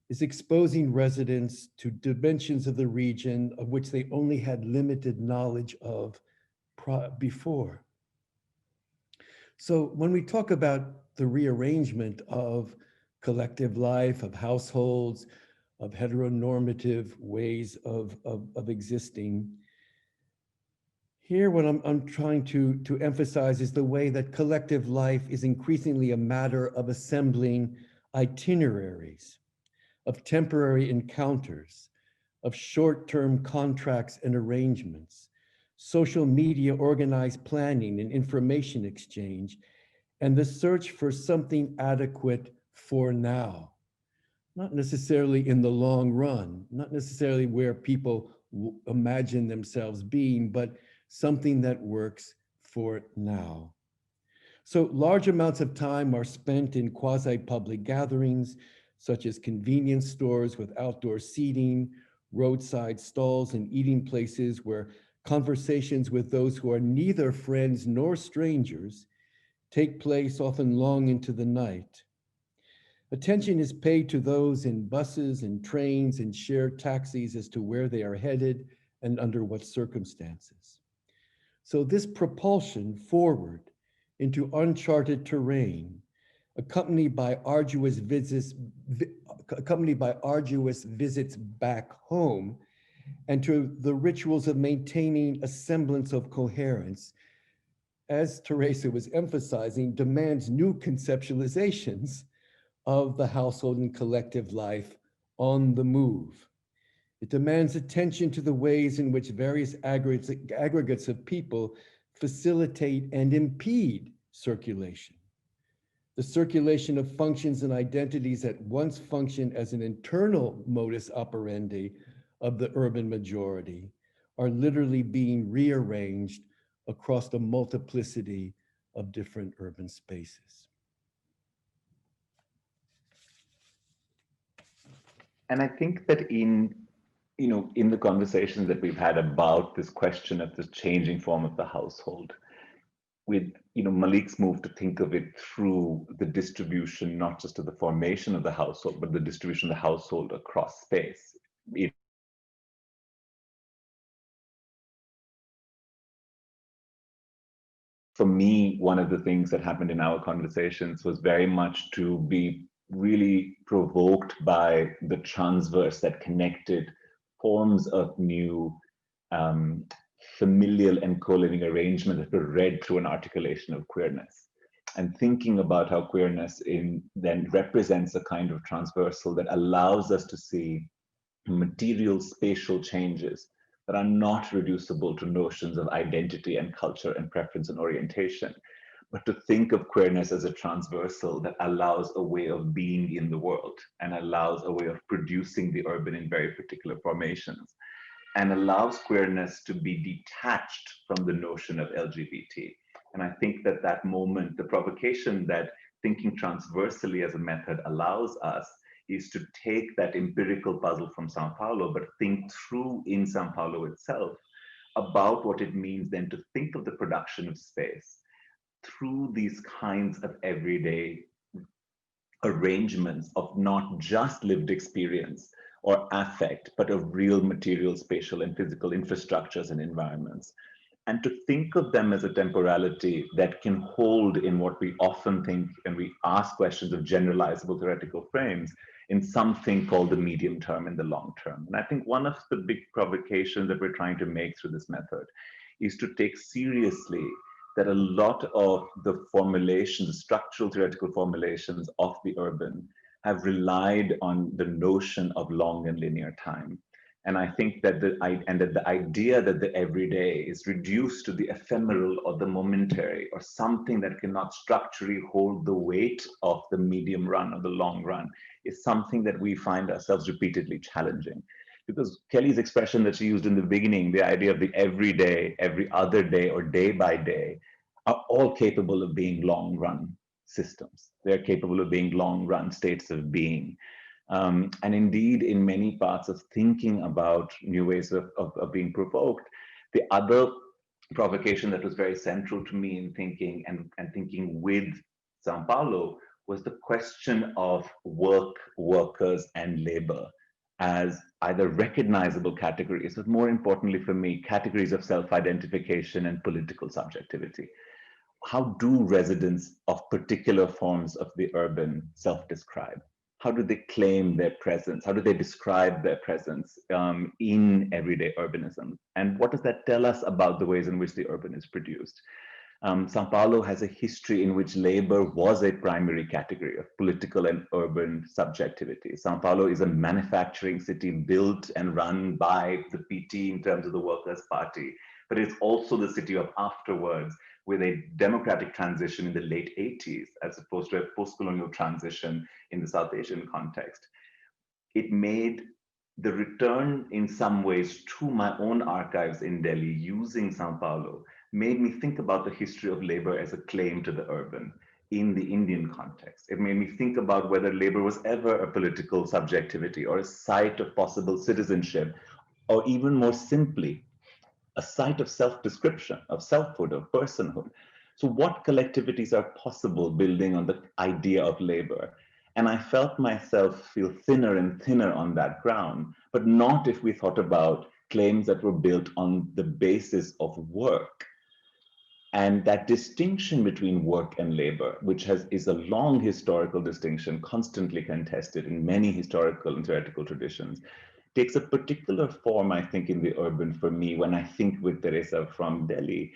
is exposing residents to dimensions of the region of which they only had limited knowledge of before. So when we talk about the rearrangement of collective life, of households, of heteronormative ways of existing, here what I'm trying to emphasize is the way that collective life is increasingly a matter of assembling itineraries, of temporary encounters, of short-term contracts and arrangements, social media organized planning and information exchange, and the search for something adequate for now. Not necessarily in the long run, not necessarily where people imagine themselves being, but something that works for now. So large amounts of time are spent in quasi-public gatherings, such as convenience stores with outdoor seating, roadside stalls, and eating places where conversations with those who are neither friends nor strangers take place often long into the night. Attention is paid to those in buses and trains and shared taxis as to where they are headed and under what circumstances. So this propulsion forward into uncharted terrain, accompanied by arduous visits back home, and to the rituals of maintaining a semblance of coherence, as Teresa was emphasizing, demands new conceptualizations of the household and collective life on the move. It demands attention to the ways in which various aggregates of people facilitate and impede circulation. The circulation of functions and identities that once functioned as an internal modus operandi of the urban majority are literally being rearranged across the multiplicity of different urban spaces. And I think that in the conversations that we've had about this question of this changing form of the household, with Maliq's move to think of it through the distribution, not just of the formation of the household, but the distribution of the household across space. For me, one of the things that happened in our conversations was very much to be really provoked by the transverse that connected forms of new familial and co-living arrangement that were read through an articulation of queerness, and thinking about how queerness then represents a kind of transversal that allows us to see material spatial changes that are not reducible to notions of identity and culture and preference and orientation, but to think of queerness as a transversal that allows a way of being in the world and allows a way of producing the urban in very particular formations, and allows queerness to be detached from the notion of LGBT. And I think that that moment, the provocation that thinking transversally as a method allows us is to take that empirical puzzle from Sao Paulo, but think through in Sao Paulo itself about what it means then to think of the production of space through these kinds of everyday arrangements of not just lived experience or affect, but of real material, spatial, and physical infrastructures and environments. And to think of them as a temporality that can hold in what we often think, and we ask questions of generalizable theoretical frames, in something called the medium term and the long term. And I think one of the big provocations that we're trying to make through this method is to take seriously that a lot of the formulations, the structural theoretical formulations of the urban have relied on the notion of long and linear time. And I think that the idea that the everyday is reduced to the ephemeral or the momentary or something that cannot structurally hold the weight of the medium run or the long run is something that we find ourselves repeatedly challenging. Because Kelly's expression that she used in the beginning, the idea of the everyday, every other day, or day by day, are all capable of being long run systems. They're capable of being long run states of being. And indeed, in many parts of thinking about new ways of being provoked, the other provocation that was very central to me in thinking and thinking with Sao Paulo was the question of work, workers, and labor as either recognizable categories, but more importantly for me, categories of self-identification and political subjectivity. How do residents of particular forms of the urban self-describe? How do they claim their presence? How do they describe their presence in everyday urbanism? And what does that tell us about the ways in which the urban is produced? Sao Paulo has a history in which labor was a primary category of political and urban subjectivity. Sao Paulo is a manufacturing city built and run by the PT in terms of the Workers' Party, but it's also the city of afterwards with a democratic transition in the late 80s, as opposed to a post-colonial transition in the South Asian context. It made the return in some ways to my own archives in Delhi using Sao Paulo made me think about the history of labor as a claim to the urban in the Indian context. It made me think about whether labor was ever a political subjectivity or a site of possible citizenship, or even more simply, a site of self-description, of selfhood, of personhood. So what collectivities are possible building on the idea of labor? And I felt myself feel thinner and thinner on that ground, but not if we thought about claims that were built on the basis of work. And that distinction between work and labor, which is a long historical distinction, constantly contested in many historical and theoretical traditions, takes a particular form, I think, in the urban for me when I think with Teresa from Delhi,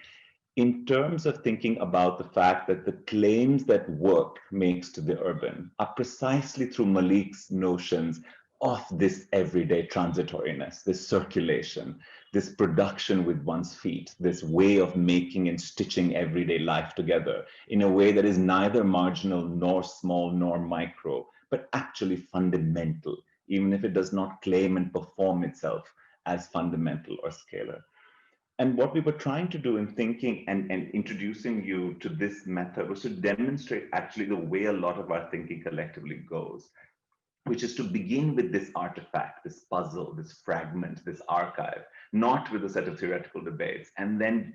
in terms of thinking about the fact that the claims that work makes to the urban are precisely through Maliq's notions of this everyday transitoriness, this circulation, this production with one's feet, this way of making and stitching everyday life together in a way that is neither marginal nor small nor micro, but actually fundamental, even if it does not claim and perform itself as fundamental or scalar. And what we were trying to do in thinking and introducing you to this method was to demonstrate actually the way a lot of our thinking collectively goes, which is to begin with this artifact, this puzzle, this fragment, this archive, not with a set of theoretical debates, and then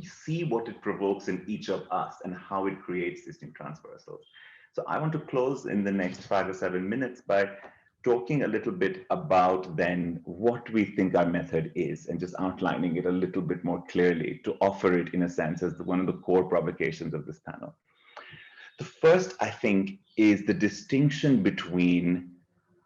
see what it provokes in each of us and how it creates these new transversals. So I want to close in the next 5 or 7 minutes by talking a little bit about then what we think our method is and just outlining it a little bit more clearly to offer it in a sense as one of the core provocations of this panel. The first, I think, is the distinction between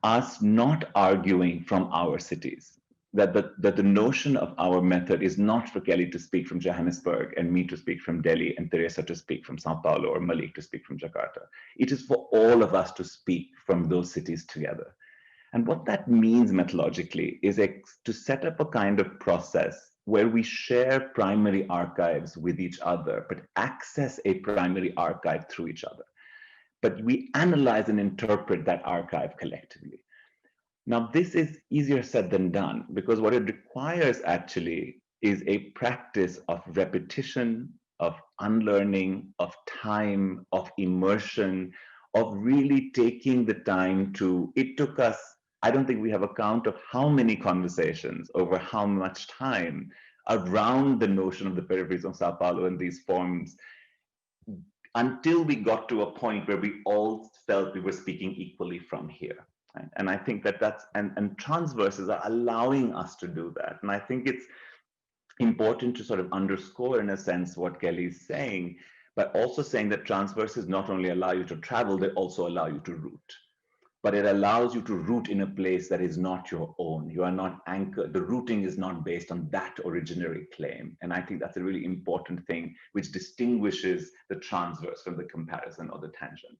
us not arguing from our cities, that the notion of our method is not for Kelly to speak from Johannesburg and me to speak from Delhi and Teresa to speak from Sao Paulo or Maliq to speak from Jakarta. It is for all of us to speak from those cities together. And what that means methodologically is to set up a kind of process where we share primary archives with each other, but access a primary archive through each other. But we analyze and interpret that archive collectively. Now, this is easier said than done because what it requires actually is a practice of repetition, of unlearning, of time, of immersion, of really taking the time to, it took us, I don't think we have a count of how many conversations over how much time around the notion of the peripheries of Sao Paulo and these forms until we got to a point where we all felt we were speaking equally from here. Right? And I think that and transverses are allowing us to do that. And I think it's important to sort of underscore in a sense what Kelly's saying, but also saying that transverses not only allow you to travel, they also allow you to route. but it allows you to root in a place that is not your own. You are not anchored. The rooting is not based on that originary claim. And I think that's a really important thing which distinguishes the transverse from the comparison or the tangent.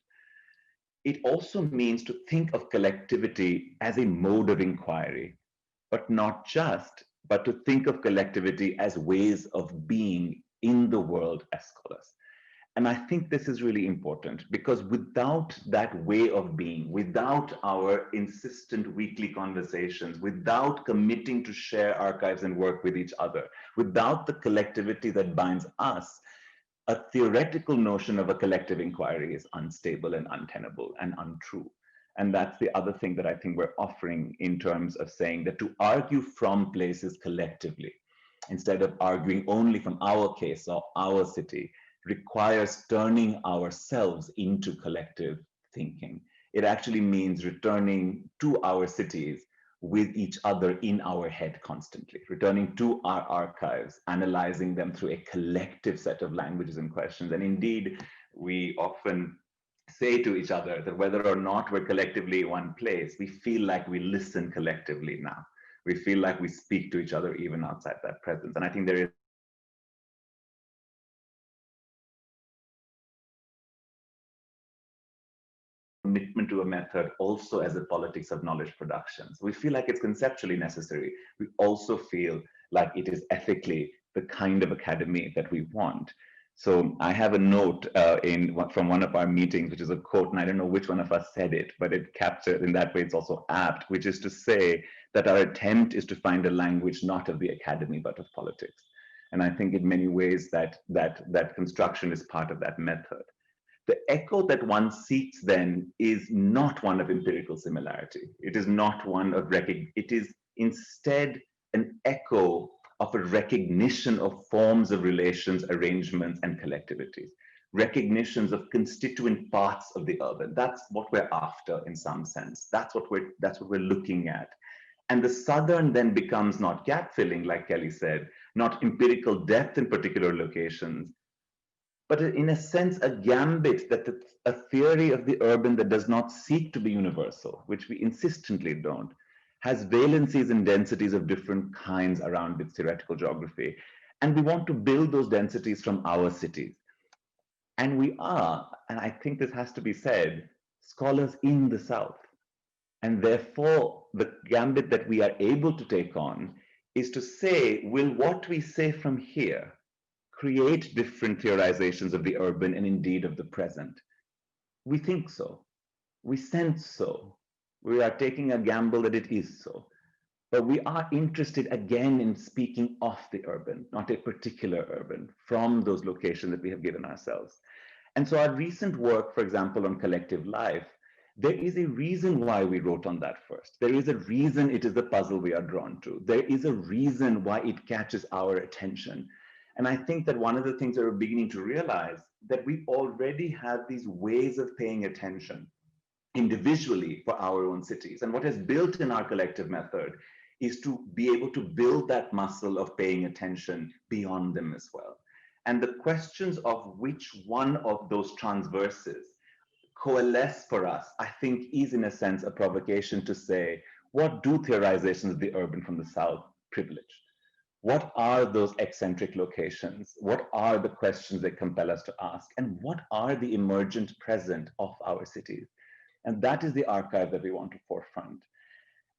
It also means to think of collectivity as a mode of inquiry, but not just, but to think of collectivity as ways of being in the world as scholars. And I think this is really important because without that way of being, without our insistent weekly conversations, without committing to share archives and work with each other, without the collectivity that binds us, a theoretical notion of a collective inquiry is unstable and untenable and untrue. And that's the other thing that I think we're offering in terms of saying that to argue from places collectively, instead of arguing only from our case or our city, requires turning ourselves into collective thinking. It actually means returning to our cities with each other in our head constantly, returning to our archives, analyzing them through a collective set of languages and questions. And indeed, we often say to each other that whether or not we're collectively in one place, we feel like we listen collectively now. We feel like we speak to each other even outside that presence. And I think there is commitment to a method also as a politics of knowledge production. So we feel like it's conceptually necessary. We also feel like it is ethically the kind of academy that we want. So I have a note from one of our meetings, which is a quote, and I don't know which one of us said it, but it captured in that way, it's also apt, which is to say that our attempt is to find a language not of the academy, but of politics. And I think in many ways that construction is part of that method. The echo that one seeks then is not one of empirical similarity. It is not one of it is instead an echo of a recognition of forms of relations, arrangements, and collectivities, recognitions of constituent parts of the urban. That's what we're after in some sense. That's what we're looking at. And the Southern then becomes not gap filling, like Kelly said, not empirical depth in particular locations, but in a sense, a gambit that a theory of the urban that does not seek to be universal, which we insistently don't, has valencies and densities of different kinds around its theoretical geography. And we want to build those densities from our cities. And we are, and I think this has to be said, scholars in the South. And therefore, the gambit that we are able to take on is to say, will what we say from here create different theorizations of the urban and indeed of the present? We think so. We sense so. We are taking a gamble that it is so. But we are interested again in speaking of the urban, not a particular urban, from those locations that we have given ourselves. And so our recent work, for example, on collective life, there is a reason why we wrote on that first. There is a reason it is the puzzle we are drawn to. There is a reason why it catches our attention. And I think that one of the things that we're beginning to realize that we already have these ways of paying attention individually for our own cities. And what is built in our collective method is to be able to build that muscle of paying attention beyond them as well. And the questions of which one of those transverses coalesce for us, I think, is in a sense a provocation to say, what do theorizations of the urban from the South privilege? What are those eccentric locations? What are the questions that compel us to ask? And what are the emergent present of our cities? And that is the archive that we want to forefront.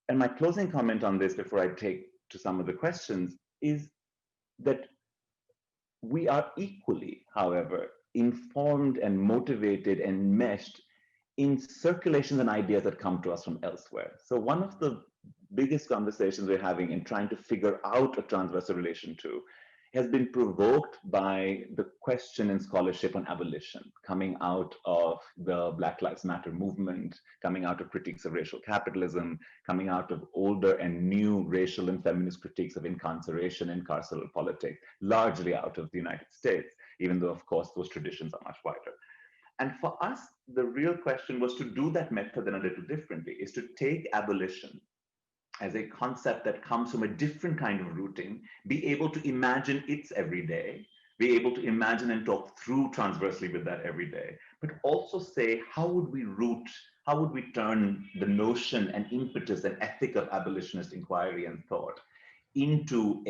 And my closing comment on this before I take to some of the questions is that we are equally, however, informed and motivated and meshed in circulations and ideas that come to us from elsewhere. So one of the biggest conversations we're having in trying to figure out a transversal relation to has been provoked by the question in scholarship on abolition, coming out of the Black Lives Matter movement, coming out of critiques of racial capitalism, coming out of older and new racial and feminist critiques of incarceration and carceral politics, largely out of the United States, even though, of course, those traditions are much wider. And for us, the real question was to do that method in a little differently, is to take abolition as a concept that comes from a different kind of rooting, be able to imagine its everyday, be able to imagine and talk through transversely with that every day, but also say, how would we root, how would we turn the notion and impetus and ethic of abolitionist inquiry and thought into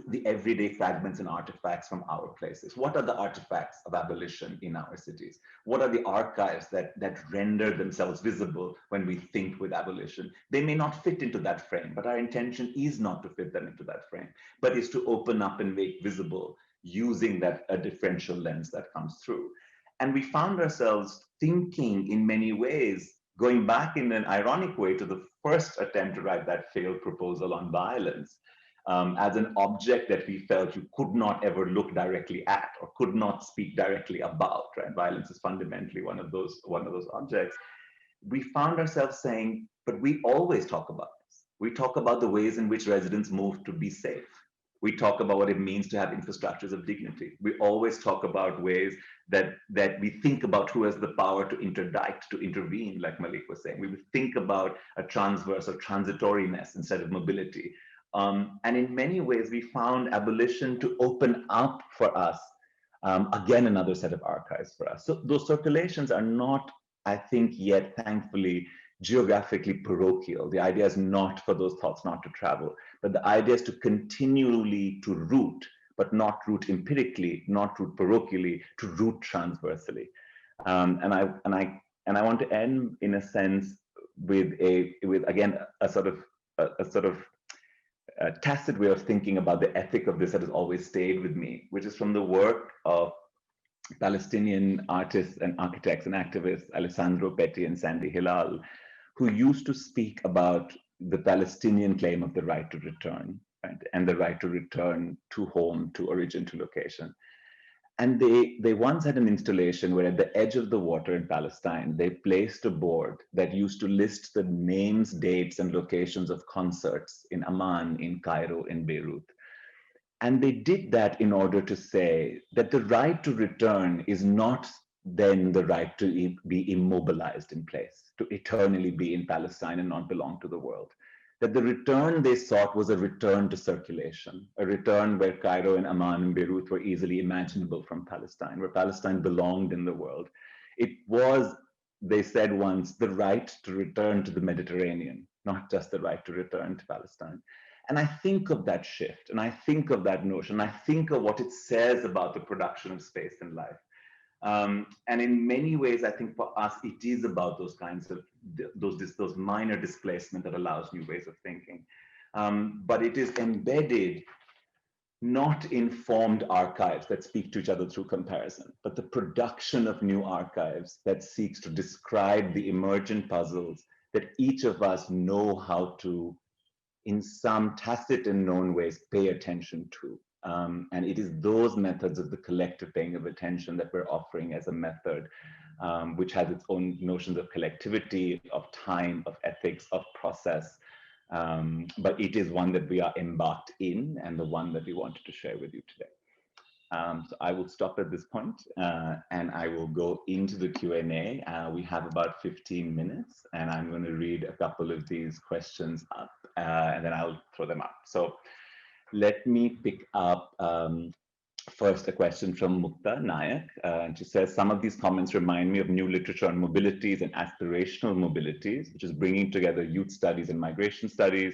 the everyday fragments and artifacts from our places? What are the artifacts of abolition in our cities? What are the archives that render themselves visible when we think with abolition? They may not fit into that frame, but our intention is not to fit them into that frame, but is to open up and make visible using that a differential lens that comes through. And we found ourselves thinking in many ways, going back in an ironic way to the first attempt to write that failed proposal on violence, as an object that we felt you could not ever look directly at or could not speak directly about, right? Violence is fundamentally one of those objects. We found ourselves saying, but we always talk about this. We talk about the ways in which residents move to be safe. We talk about what it means to have infrastructures of dignity. We always talk about ways that we think about who has the power to interdict, to intervene, like Malik was saying. We would think about a transverse or transitoriness instead of mobility. And in many ways, we found abolition to open up for us, again, another set of archives for us. So those circulations are not, I think, yet, thankfully, geographically parochial. The idea is not for those thoughts not to travel, but the idea is to continually to root, but not root empirically, not root parochially, to root transversally. And I want to end in a sense with again a sort of tacit way of thinking about the ethic of this that has always stayed with me, which is from the work of Palestinian artists and architects and activists, Alessandro Petti and Sandy Hilal, who used to speak about the Palestinian claim of the right to return, right? And the right to return to home, to origin, to location. And they once had an installation where at the edge of the water in Palestine, they placed a board that used to list the names, dates, and locations of concerts in Amman, in Cairo, in Beirut. And they did that in order to say that the right to return is not then the right to be immobilized in place, to eternally be in Palestine and not belong to the world. That the return they sought was a return to circulation, a return where Cairo and Amman and Beirut were easily imaginable from Palestine, where Palestine belonged in the world. It was, they said once, the right to return to the Mediterranean, not just the right to return to Palestine. And I think of that shift, and I think of that notion, I think of what it says about the production of space in life. And in many ways, I think for us, it is about those kinds of, those minor displacement that allows new ways of thinking. But it is embedded not in formed archives that speak to each other through comparison, but the production of new archives that seeks to describe the emergent puzzles that each of us know how to, in some tacit and known ways, pay attention to. And it is those methods of the collective paying of attention that we're offering as a method, which has its own notions of collectivity, of time, of ethics, of process. But it is one that we are embarked in and the one that we wanted to share with you today. So I will stop at this point, and I will go into the Q&A. We have about 15 minutes, and I'm going to read a couple of these questions up, and then I'll throw them up. So let me pick up first a question from Mukta Nayak. And she says, some of these comments remind me of new literature on mobilities and aspirational mobilities, which is bringing together youth studies and migration studies.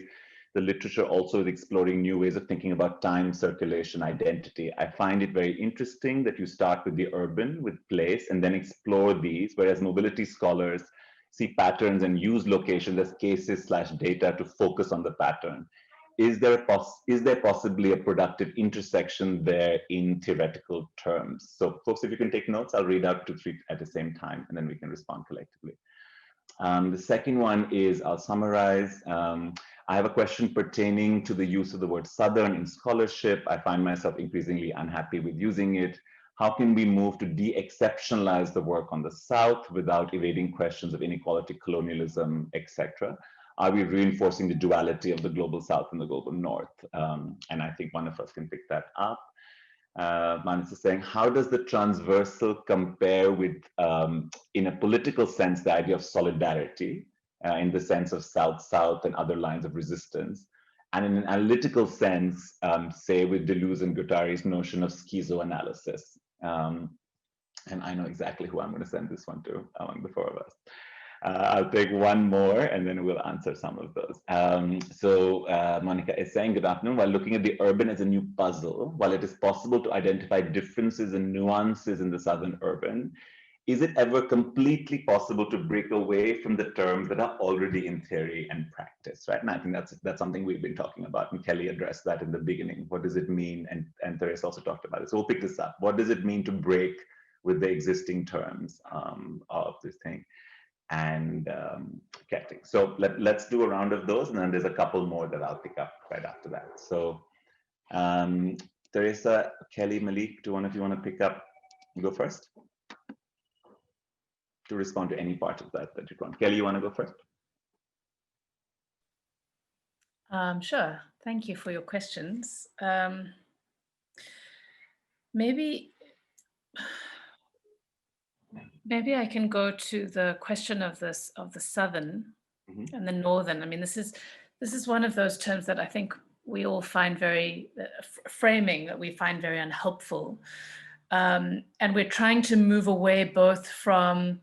The literature also is exploring new ways of thinking about time, circulation, identity. I find it very interesting that you start with the urban, with place, and then explore these, whereas mobility scholars see patterns and use locations as cases/data to focus on the pattern. Is there possibly a productive intersection there in theoretical terms? So folks, if you can take notes, I'll read out 2, 3 at the same time, and then we can respond collectively. The second one is, I'll summarize. I have a question pertaining to the use of the word Southern in scholarship. I find myself increasingly unhappy with using it. How can we move to de-exceptionalize the work on the South without evading questions of inequality, colonialism, etc.? Are we reinforcing the duality of the global South and the global North? And I think one of us can pick that up. Manis is saying, how does the transversal compare with, in a political sense, the idea of solidarity, in the sense of South-South and other lines of resistance, and in an analytical sense, say with Deleuze and Guattari's notion of schizoanalysis? And I know exactly who I'm going to send this one to among the four of us. I'll take one more and then we'll answer some of those. Monica is saying, good afternoon. While looking at the urban as a new puzzle, while it is possible to identify differences and nuances in the southern urban, is it ever completely possible to break away from the terms that are already in theory and practice, right? And I think that's something we've been talking about, and Kelly addressed that in the beginning. What does it mean? And Teresa also talked about it. So we'll pick this up. What does it mean to break with the existing terms of this thing? And getting. So let's do a round of those, and then there's a couple more that I'll pick up right after that. So Teresa, Kelly, Malik, do one of you want to pick up and go first? To respond to any part of that you want. Kelly, you want to go first? Sure. Thank you for your questions. Maybe I can go to the question of the southern and the northern. I mean, this is one of those terms that I think we all find very framing that we find very unhelpful, and we're trying to move away both from,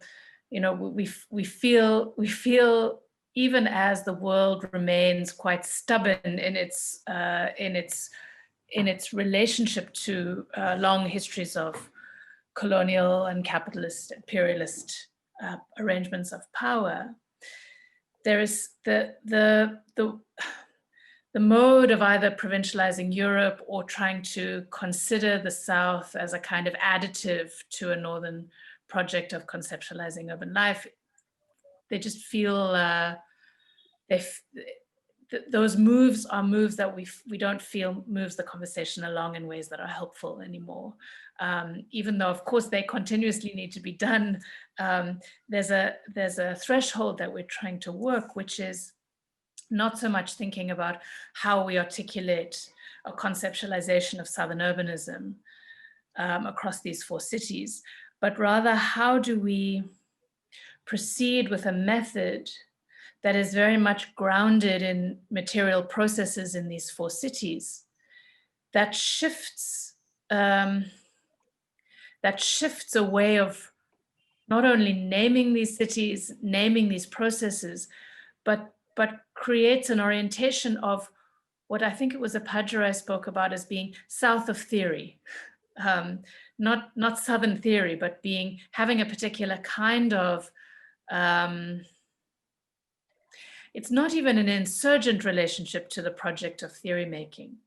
you know, we feel even as the world remains quite stubborn in its relationship to long histories of colonial and capitalist, imperialist arrangements of power. There is the mode of either provincializing Europe or trying to consider the South as a kind of additive to a northern project of conceptualizing urban life. They just feel those moves are moves that we don't feel moves the conversation along in ways that are helpful anymore. Even though, of course, they continuously need to be done, there's a threshold that we're trying to work, which is not so much thinking about how we articulate a conceptualization of Southern urbanism across these four cities, but rather how do we proceed with a method that is very much grounded in material processes in these four cities that shifts a way of not only naming these cities, naming these processes, but creates an orientation of what I think it was Apajara I spoke about as being south of theory, not Southern theory, but having a particular kind of, it's not even an insurgent relationship to the project of theory making.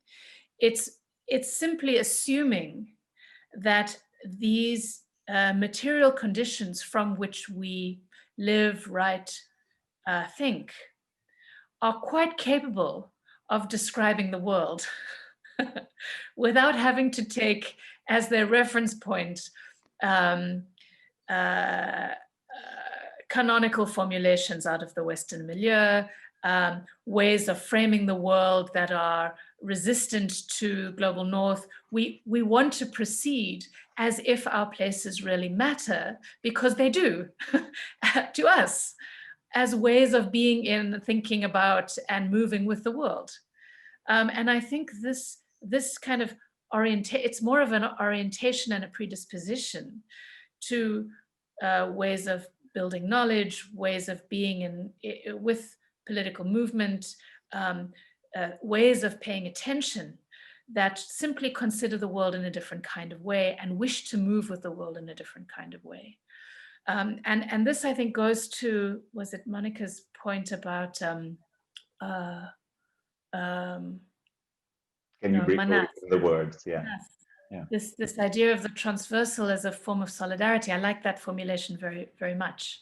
It's simply assuming that these material conditions from which we live, write, think, are quite capable of describing the world without having to take as their reference point canonical formulations out of the Western milieu, ways of framing the world that are resistant to global north. We want to proceed as if our places really matter, because they do to us, as ways of being in, thinking about, and moving with the world. And I think this kind of it's more of an orientation and a predisposition to ways of building knowledge, ways of being with political movement, ways of paying attention that simply consider the world in a different kind of way and wish to move with the world in a different kind of way. And this, I think, goes to, was it Monica's point about can you break away from the words? Yeah. Yeah. This idea of the transversal as a form of solidarity. I like that formulation very, very much.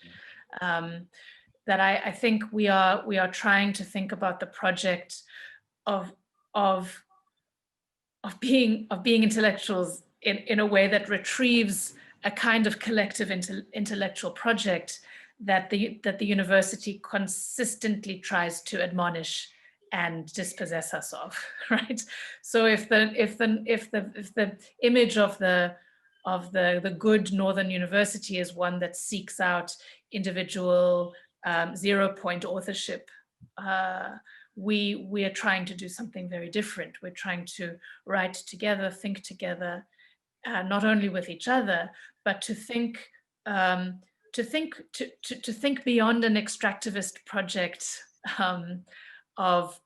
That I think we are trying to think about the project of being intellectuals in a way that retrieves a kind of collective intellectual project that the university consistently tries to admonish and dispossess us of, right? So if the image of the good Northern University is one that seeks out individual 0-point authorship, we are trying to do something very different. We're trying to write together, think together, not only with each other, but to think to think beyond an extractivist project of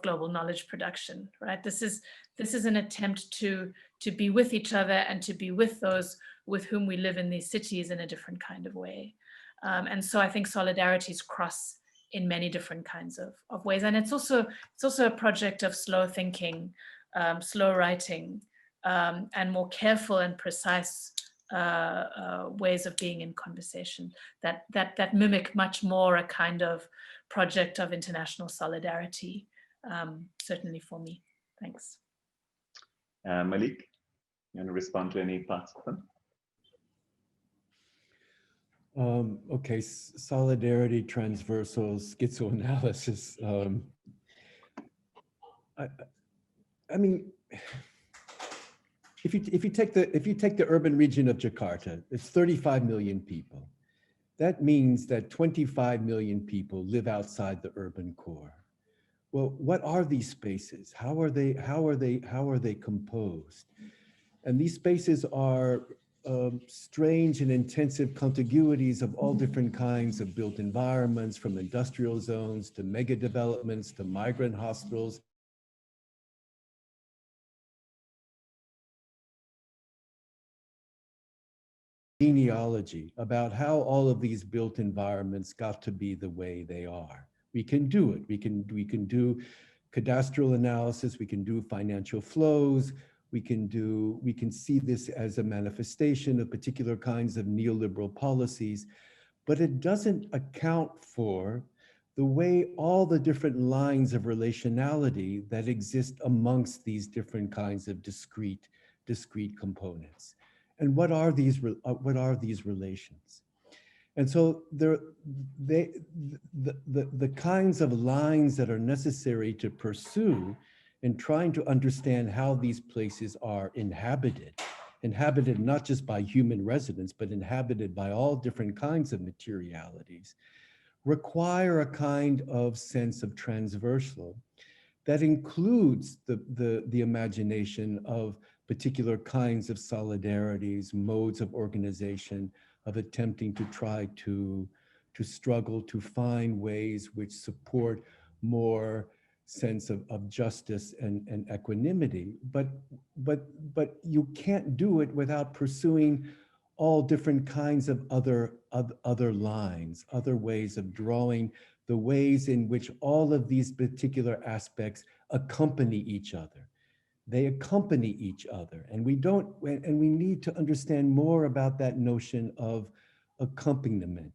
global knowledge production, right? This is an attempt to be with each other and to be with those with whom we live in these cities in a different kind of way. And so I think solidarities cross in many different kinds of ways. And it's also a project of slow thinking, slow writing, and more careful and precise ways of being in conversation that mimic much more a kind of project of international solidarity, certainly for me. Thanks. Malik, you want to respond to any parts of them? Okay, solidarity, transversals, schizoanalysis. I mean, if you take the urban region of Jakarta, it's 35 million people. That means that 25 million people live outside the urban core. Well, what are these spaces? How are they composed? And these spaces are strange and intensive contiguities of all different kinds of built environments, from industrial zones to mega developments to migrant hospitals. Genealogy about how all of these built environments got to be the way they are. We can do it. We can do cadastral analysis. We can do financial flows. We can see this as a manifestation of particular kinds of neoliberal policies, but it doesn't account for the way all the different lines of relationality that exist amongst these different kinds of discrete components. And what are these relations? And so the kinds of lines that are necessary to pursue in trying to understand how these places are inhabited not just by human residents, but inhabited by all different kinds of materialities, require a kind of sense of transversal that includes the imagination of particular kinds of solidarities, modes of organization, of attempting to try to struggle to find ways which support more sense of justice and equanimity. But you can't do it without pursuing all different kinds of other lines, other ways of drawing, the ways in which all of these particular aspects accompany each other. They accompany each other, and we need to understand more about that notion of accompaniment.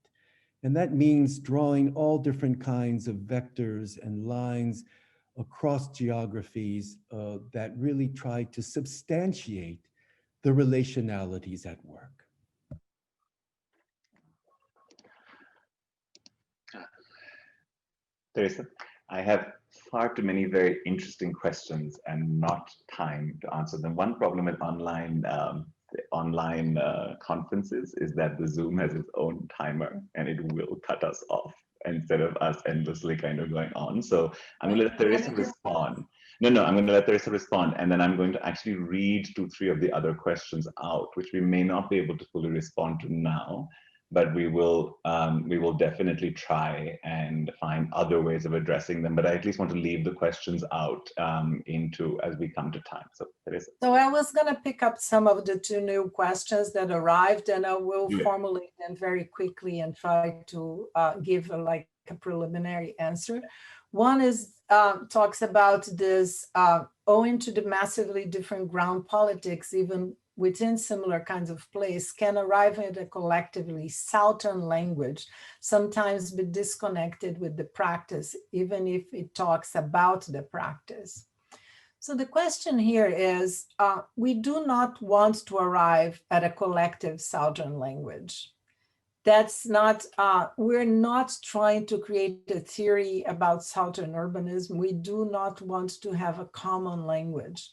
And that means drawing all different kinds of vectors and lines across geographies that really try to substantiate the relationalities at work. Teresa, I have far too many very interesting questions and not time to answer them. One problem with online conferences is that the Zoom has its own timer and it will cut us off instead of us endlessly kind of going on. So I'm going to let Teresa respond. No, I'm going to let Teresa respond, and then I'm going to actually read 2-3 of the other questions out, which we may not be able to fully respond to now, but we will definitely try and find other ways of addressing them. But I at least want to leave the questions out into as we come to time. So Teresa. So I was going to pick up some of the 2 new questions that arrived, and I will formulate them very quickly and try to give a preliminary answer. One is talks about this owing to the massively different ground politics, even within similar kinds of place, can arrive at a collectively Southern language, sometimes be disconnected with the practice, even if it talks about the practice. So the question here is, we do not want to arrive at a collective Southern language. That's not, we're not trying to create a theory about Southern urbanism. We do not want to have a common language.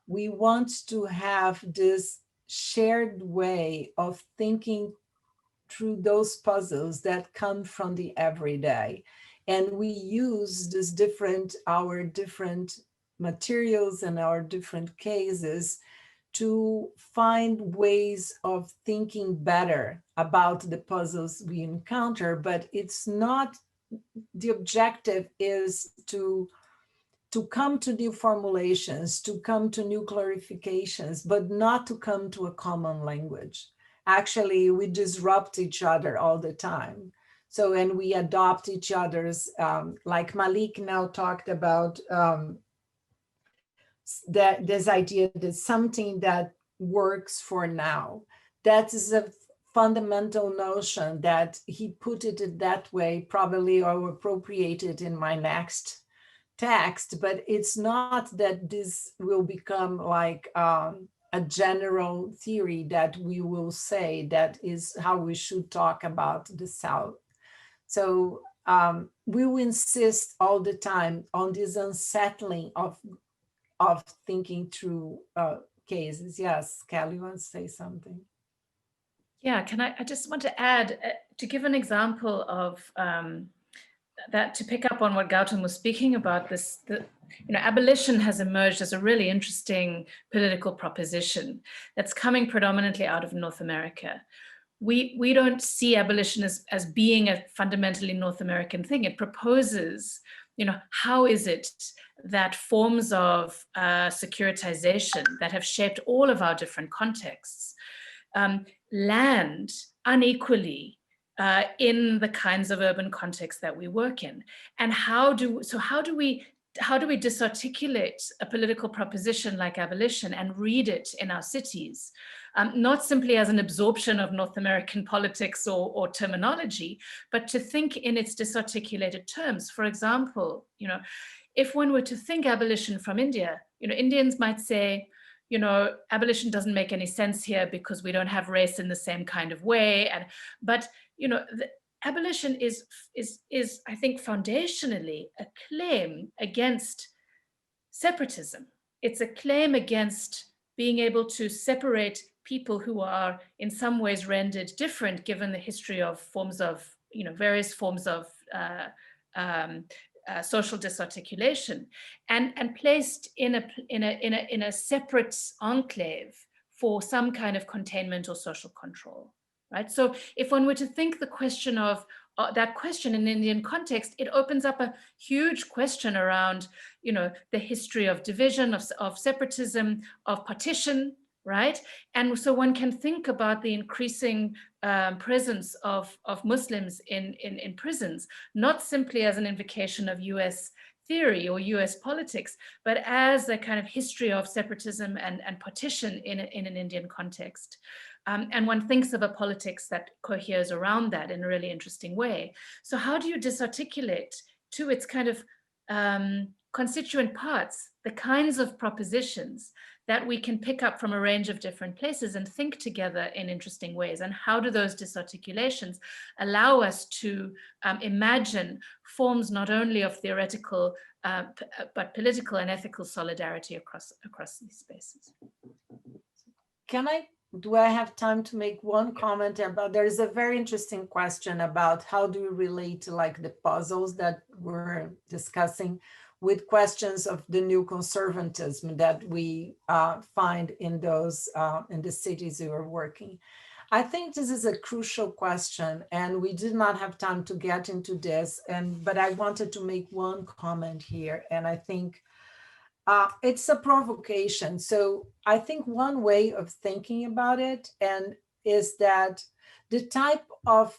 We want to have this shared way of thinking through those puzzles that come from the everyday. And we use our different materials and our different cases to find ways of thinking better about the puzzles we encounter, but it's not, the objective is to come to new formulations, to come to new clarifications, but not to come to a common language. Actually, we disrupt each other all the time. So, and we adopt each other's, like Malik now talked about, that this idea that something that works for now. That is a fundamental notion that he put it that way, probably I'll appropriate it in my next text, but it's not that this will become like a general theory that we will say that is how we should talk about the South. So we will insist all the time on this unsettling of thinking through cases. Yes, Kelly, you want to say something? Yeah, I just want to add, to give an example of that, to pick up on what Gautam was speaking about, abolition has emerged as a really interesting political proposition that's coming predominantly out of North America. We don't see abolition as being a fundamentally North American thing. It proposes, how is it that forms of securitization that have shaped all of our different contexts land unequally in the kinds of urban contexts that we work in, and how do we disarticulate a political proposition like abolition and read it in our cities, not simply as an absorption of North American politics or terminology, but to think in its disarticulated terms. For example, if one were to think abolition from India, Indians might say, abolition doesn't make any sense here because we don't have race in the same kind of way. But abolition is, I think, foundationally a claim against separatism. It's a claim against being able to separate people who are in some ways rendered different given the history of forms of, various forms of social disarticulation, and placed in a separate enclave for some kind of containment or social control, right? So if one were to think the question of that question in Indian context, it opens up a huge question around, the history of division, of separatism, of partition, right? And so one can think about the increasing presence of Muslims in prisons, not simply as an invocation of US theory or US politics, but as a kind of history of separatism and partition in an Indian context. And one thinks of a politics that coheres around that in a really interesting way. So how do you disarticulate to its kind of constituent parts the kinds of propositions that we can pick up from a range of different places and think together in interesting ways? And how do those disarticulations allow us to imagine forms not only of theoretical, but political and ethical solidarity across these spaces? Do I have time to make one comment about, there's a very interesting question about how do you relate to like the puzzles that we're discussing with questions of the new conservatism that we find in those, in the cities we are working. I think this is a crucial question, and we did not have time to get into this, but I wanted to make one comment here, and I think it's a provocation. So I think one way of thinking about it is that the type of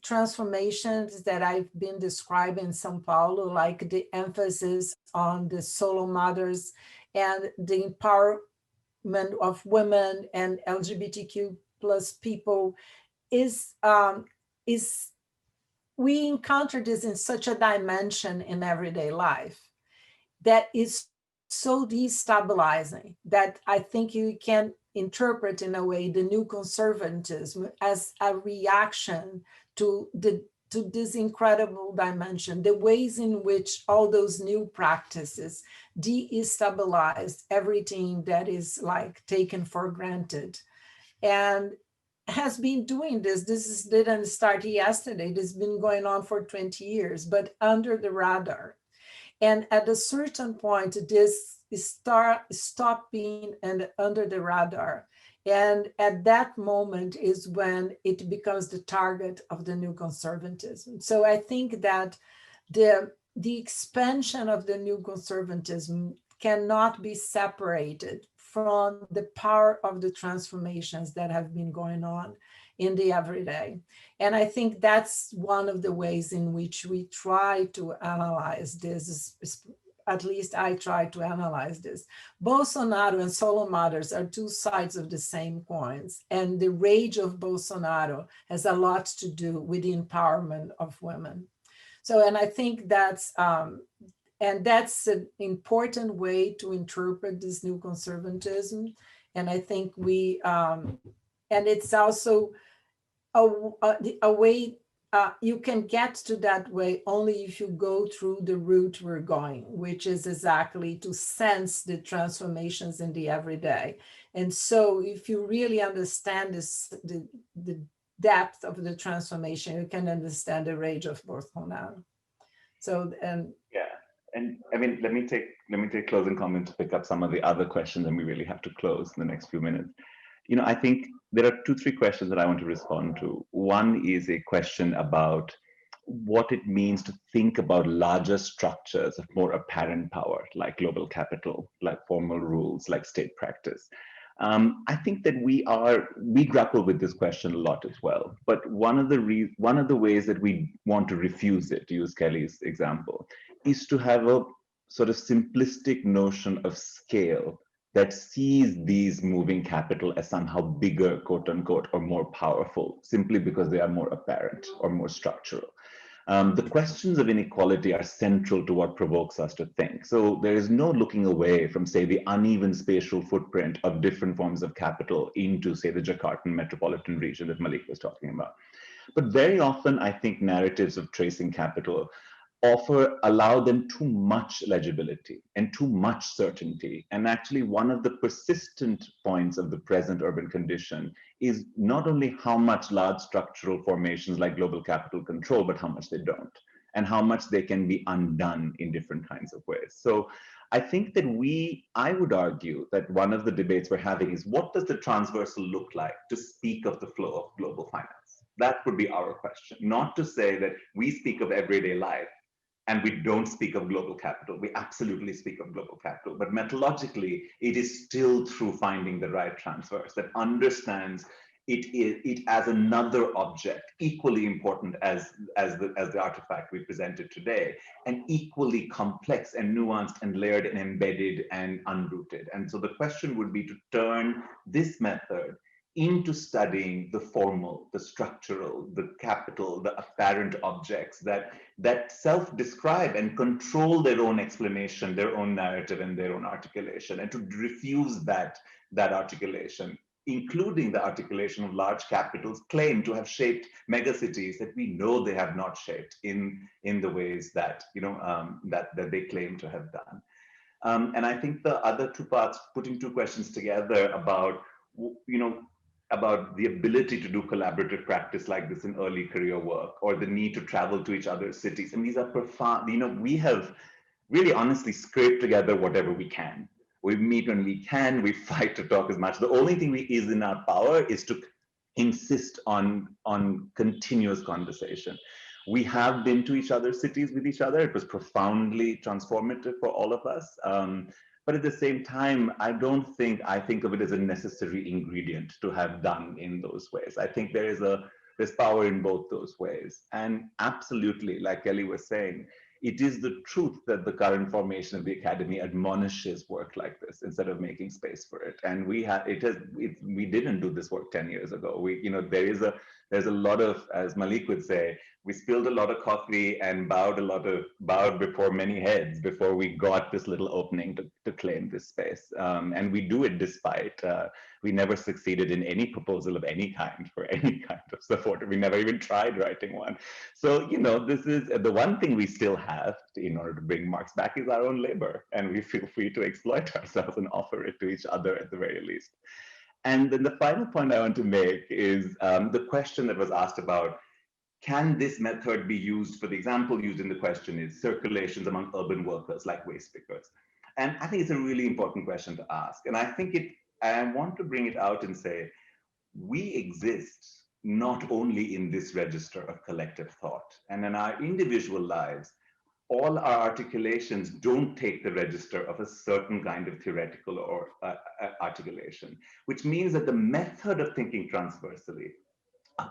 transformations that I've been describing in Sao Paulo, like the emphasis on the solo mothers and the empowerment of women and LGBTQ plus people, is we encounter this in such a dimension in everyday life that is so destabilizing that I think you can interpret in a way the new conservatism as a reaction to this incredible dimension, the ways in which all those new practices destabilize everything that is like taken for granted, and has been doing this. Didn't start yesterday. This has been going on for 20 years, but under the radar. And at a certain point, this stop being under the radar. And at that moment is when it becomes the target of the new conservatism. So I think that the expansion of the new conservatism cannot be separated from the power of the transformations that have been going on in the everyday. And I think that's one of the ways in which we try to analyze this, at least I try to analyze this. Bolsonaro and solo mothers are two sides of the same coins, and the rage of Bolsonaro has a lot to do with the empowerment of women. So, and I think that's an important way to interpret this new conservatism. And I think and it's also a way you can get to that way only if you go through the route we're going, which is exactly to sense the transformations in the everyday. And so if you really understand the depth of the transformation, you can understand the rage of Bolsonaro. So, and yeah, and I mean, let me take closing comments to pick up some of the other questions, and we really have to close in the next few minutes. I think there are 2-3 questions that I want to respond to. One is a question about what it means to think about larger structures of more apparent power, like global capital, like formal rules, like state practice. I think that we grapple with this question a lot as well. But one of the ways that we want to refuse it, to use Kelly's example, is to have a sort of simplistic notion of scale that sees these moving capital as somehow bigger, quote unquote, or more powerful, simply because they are more apparent or more structural. The questions of inequality are central to what provokes us to think. So there is no looking away from, say, the uneven spatial footprint of different forms of capital into, say, the Jakartan metropolitan region that Malik was talking about. But very often, I think narratives of tracing capital allow them too much legibility and too much certainty. And actually, one of the persistent points of the present urban condition is not only how much large structural formations like global capital control, but how much they don't, and how much they can be undone in different kinds of ways. So I think that I would argue that one of the debates we're having is, what does the transversal look like to speak of the flow of global finance? That would be our question, not to say that we speak of everyday life and we don't speak of global capital. We absolutely speak of global capital, but methodologically, it is still through finding the right transverse that understands it as another object, equally important as the artifact we presented today, and equally complex and nuanced and layered and embedded and unrooted. And so the question would be to turn this method into studying the formal, the structural, the capital, the apparent objects that self-describe and control their own explanation, their own narrative, and their own articulation, and to refuse that articulation, including the articulation of large capitals claim to have shaped megacities that we know they have not shaped in the ways that that they claim to have done. And I think the other two parts, putting two questions together about about the ability to do collaborative practice like this in early career work, or the need to travel to each other's cities. And these are profound, we have really honestly scraped together whatever we can. We meet when we can, we fight to talk as much. The only thing is in our power is to insist on continuous conversation. We have been to each other's cities with each other. It was profoundly transformative for all of us. But at the same time, I think of it as a necessary ingredient to have done in those ways. I think there's power in both those ways. And absolutely, like Kelly was saying, it is the truth that the current formation of the academy admonishes work like this instead of making space for it. And we didn't do this work 10 years ago. There's a lot of, as Malik would say, we spilled a lot of coffee and bowed before many heads before we got this little opening to claim this space. And we do it despite we never succeeded in any proposal of any kind for any kind of support. We never even tried writing one. So, this is the one thing we still have in order to bring Marx back is our own labor. And we feel free to exploit ourselves and offer it to each other at the very least. And then the final point I want to make is the question that was asked about, can this method be used, for the example used in the question is circulations among urban workers like waste pickers. And I think it's a really important question to ask. And I want to bring it out and say, we exist not only in this register of collective thought, and in our individual lives, all our articulations don't take the register of a certain kind of theoretical or articulation, which means that the method of thinking transversally,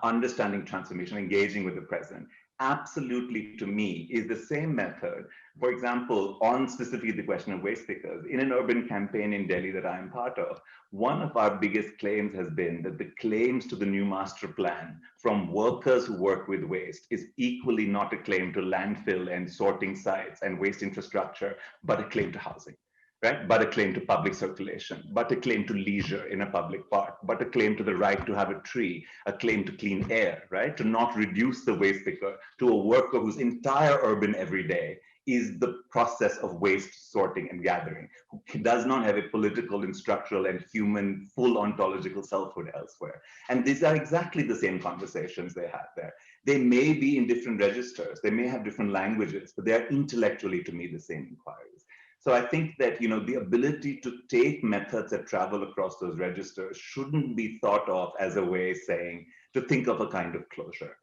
understanding transformation, engaging with the present, absolutely to me is the same method. For example, on specifically the question of waste pickers, in an urban campaign in Delhi that I am part of, one of our biggest claims has been that the claims to the new master plan from workers who work with waste is equally not a claim to landfill and sorting sites and waste infrastructure, but a claim to housing. Right? But a claim to public circulation, but a claim to leisure in a public park, but a claim to the right to have a tree, a claim to clean air, right? To not reduce the waste picker to a worker whose entire urban everyday is the process of waste sorting and gathering, who does not have a political and structural and human full ontological selfhood elsewhere. And these are exactly the same conversations they have there. They may be in different registers, they may have different languages, but they are intellectually, to me, the same inquiries. So I think that, you know, the ability to take methods that travel across those registers shouldn't be thought of as a way saying to think of a kind of closure.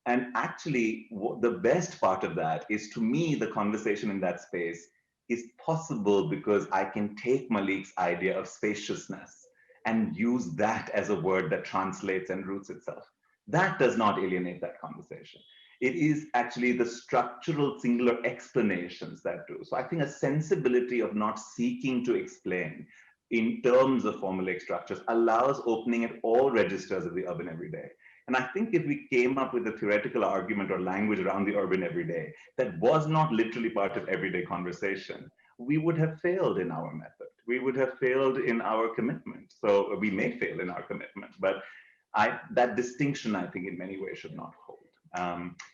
And actually, the best part of that is, to me, the conversation in that space is possible because I can take Maliq's idea of spaciousness and use that as a word that translates and roots itself. That does not alienate that conversation. It is actually the structural singular explanations that do. So I think a sensibility of not seeking to explain in terms of formulaic structures allows opening at all registers of the urban everyday. And I think if we came up with a theoretical argument or language around the urban everyday that was not literally part of everyday conversation, we would have failed in our method. We would have failed in our commitment. So we may fail in our commitment, but that distinction, I think, in many ways should not hold.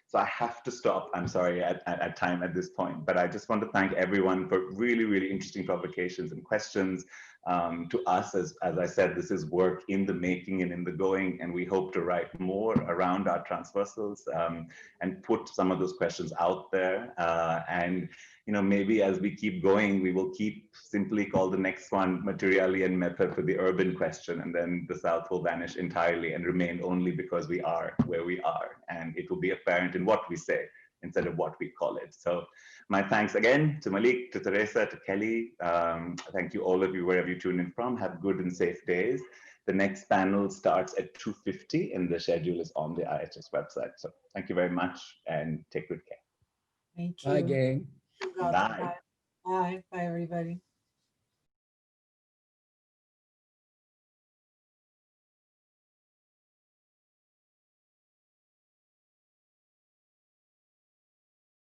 So I have to stop. I'm sorry at time at this point, but I just want to thank everyone for really, really interesting provocations and questions. To us, as I said, this is work in the making and in the going, and we hope to write more around our transversals and put some of those questions out there. And you know, maybe as we keep going, we will keep simply call the next one Materiality and Method for the urban question, and then the South will vanish entirely and remain only because we are where we are, and it will be apparent in what we say instead of what we call it. So my thanks again to Maliq, to Teresa, to Kelly. Thank you all of you wherever you tune in from. Have good and safe days. The next panel starts at 2:50 and the schedule is on the IHS website. So thank you very much and take good care. Thank you. Bye, gang. Bye. Bye, everybody.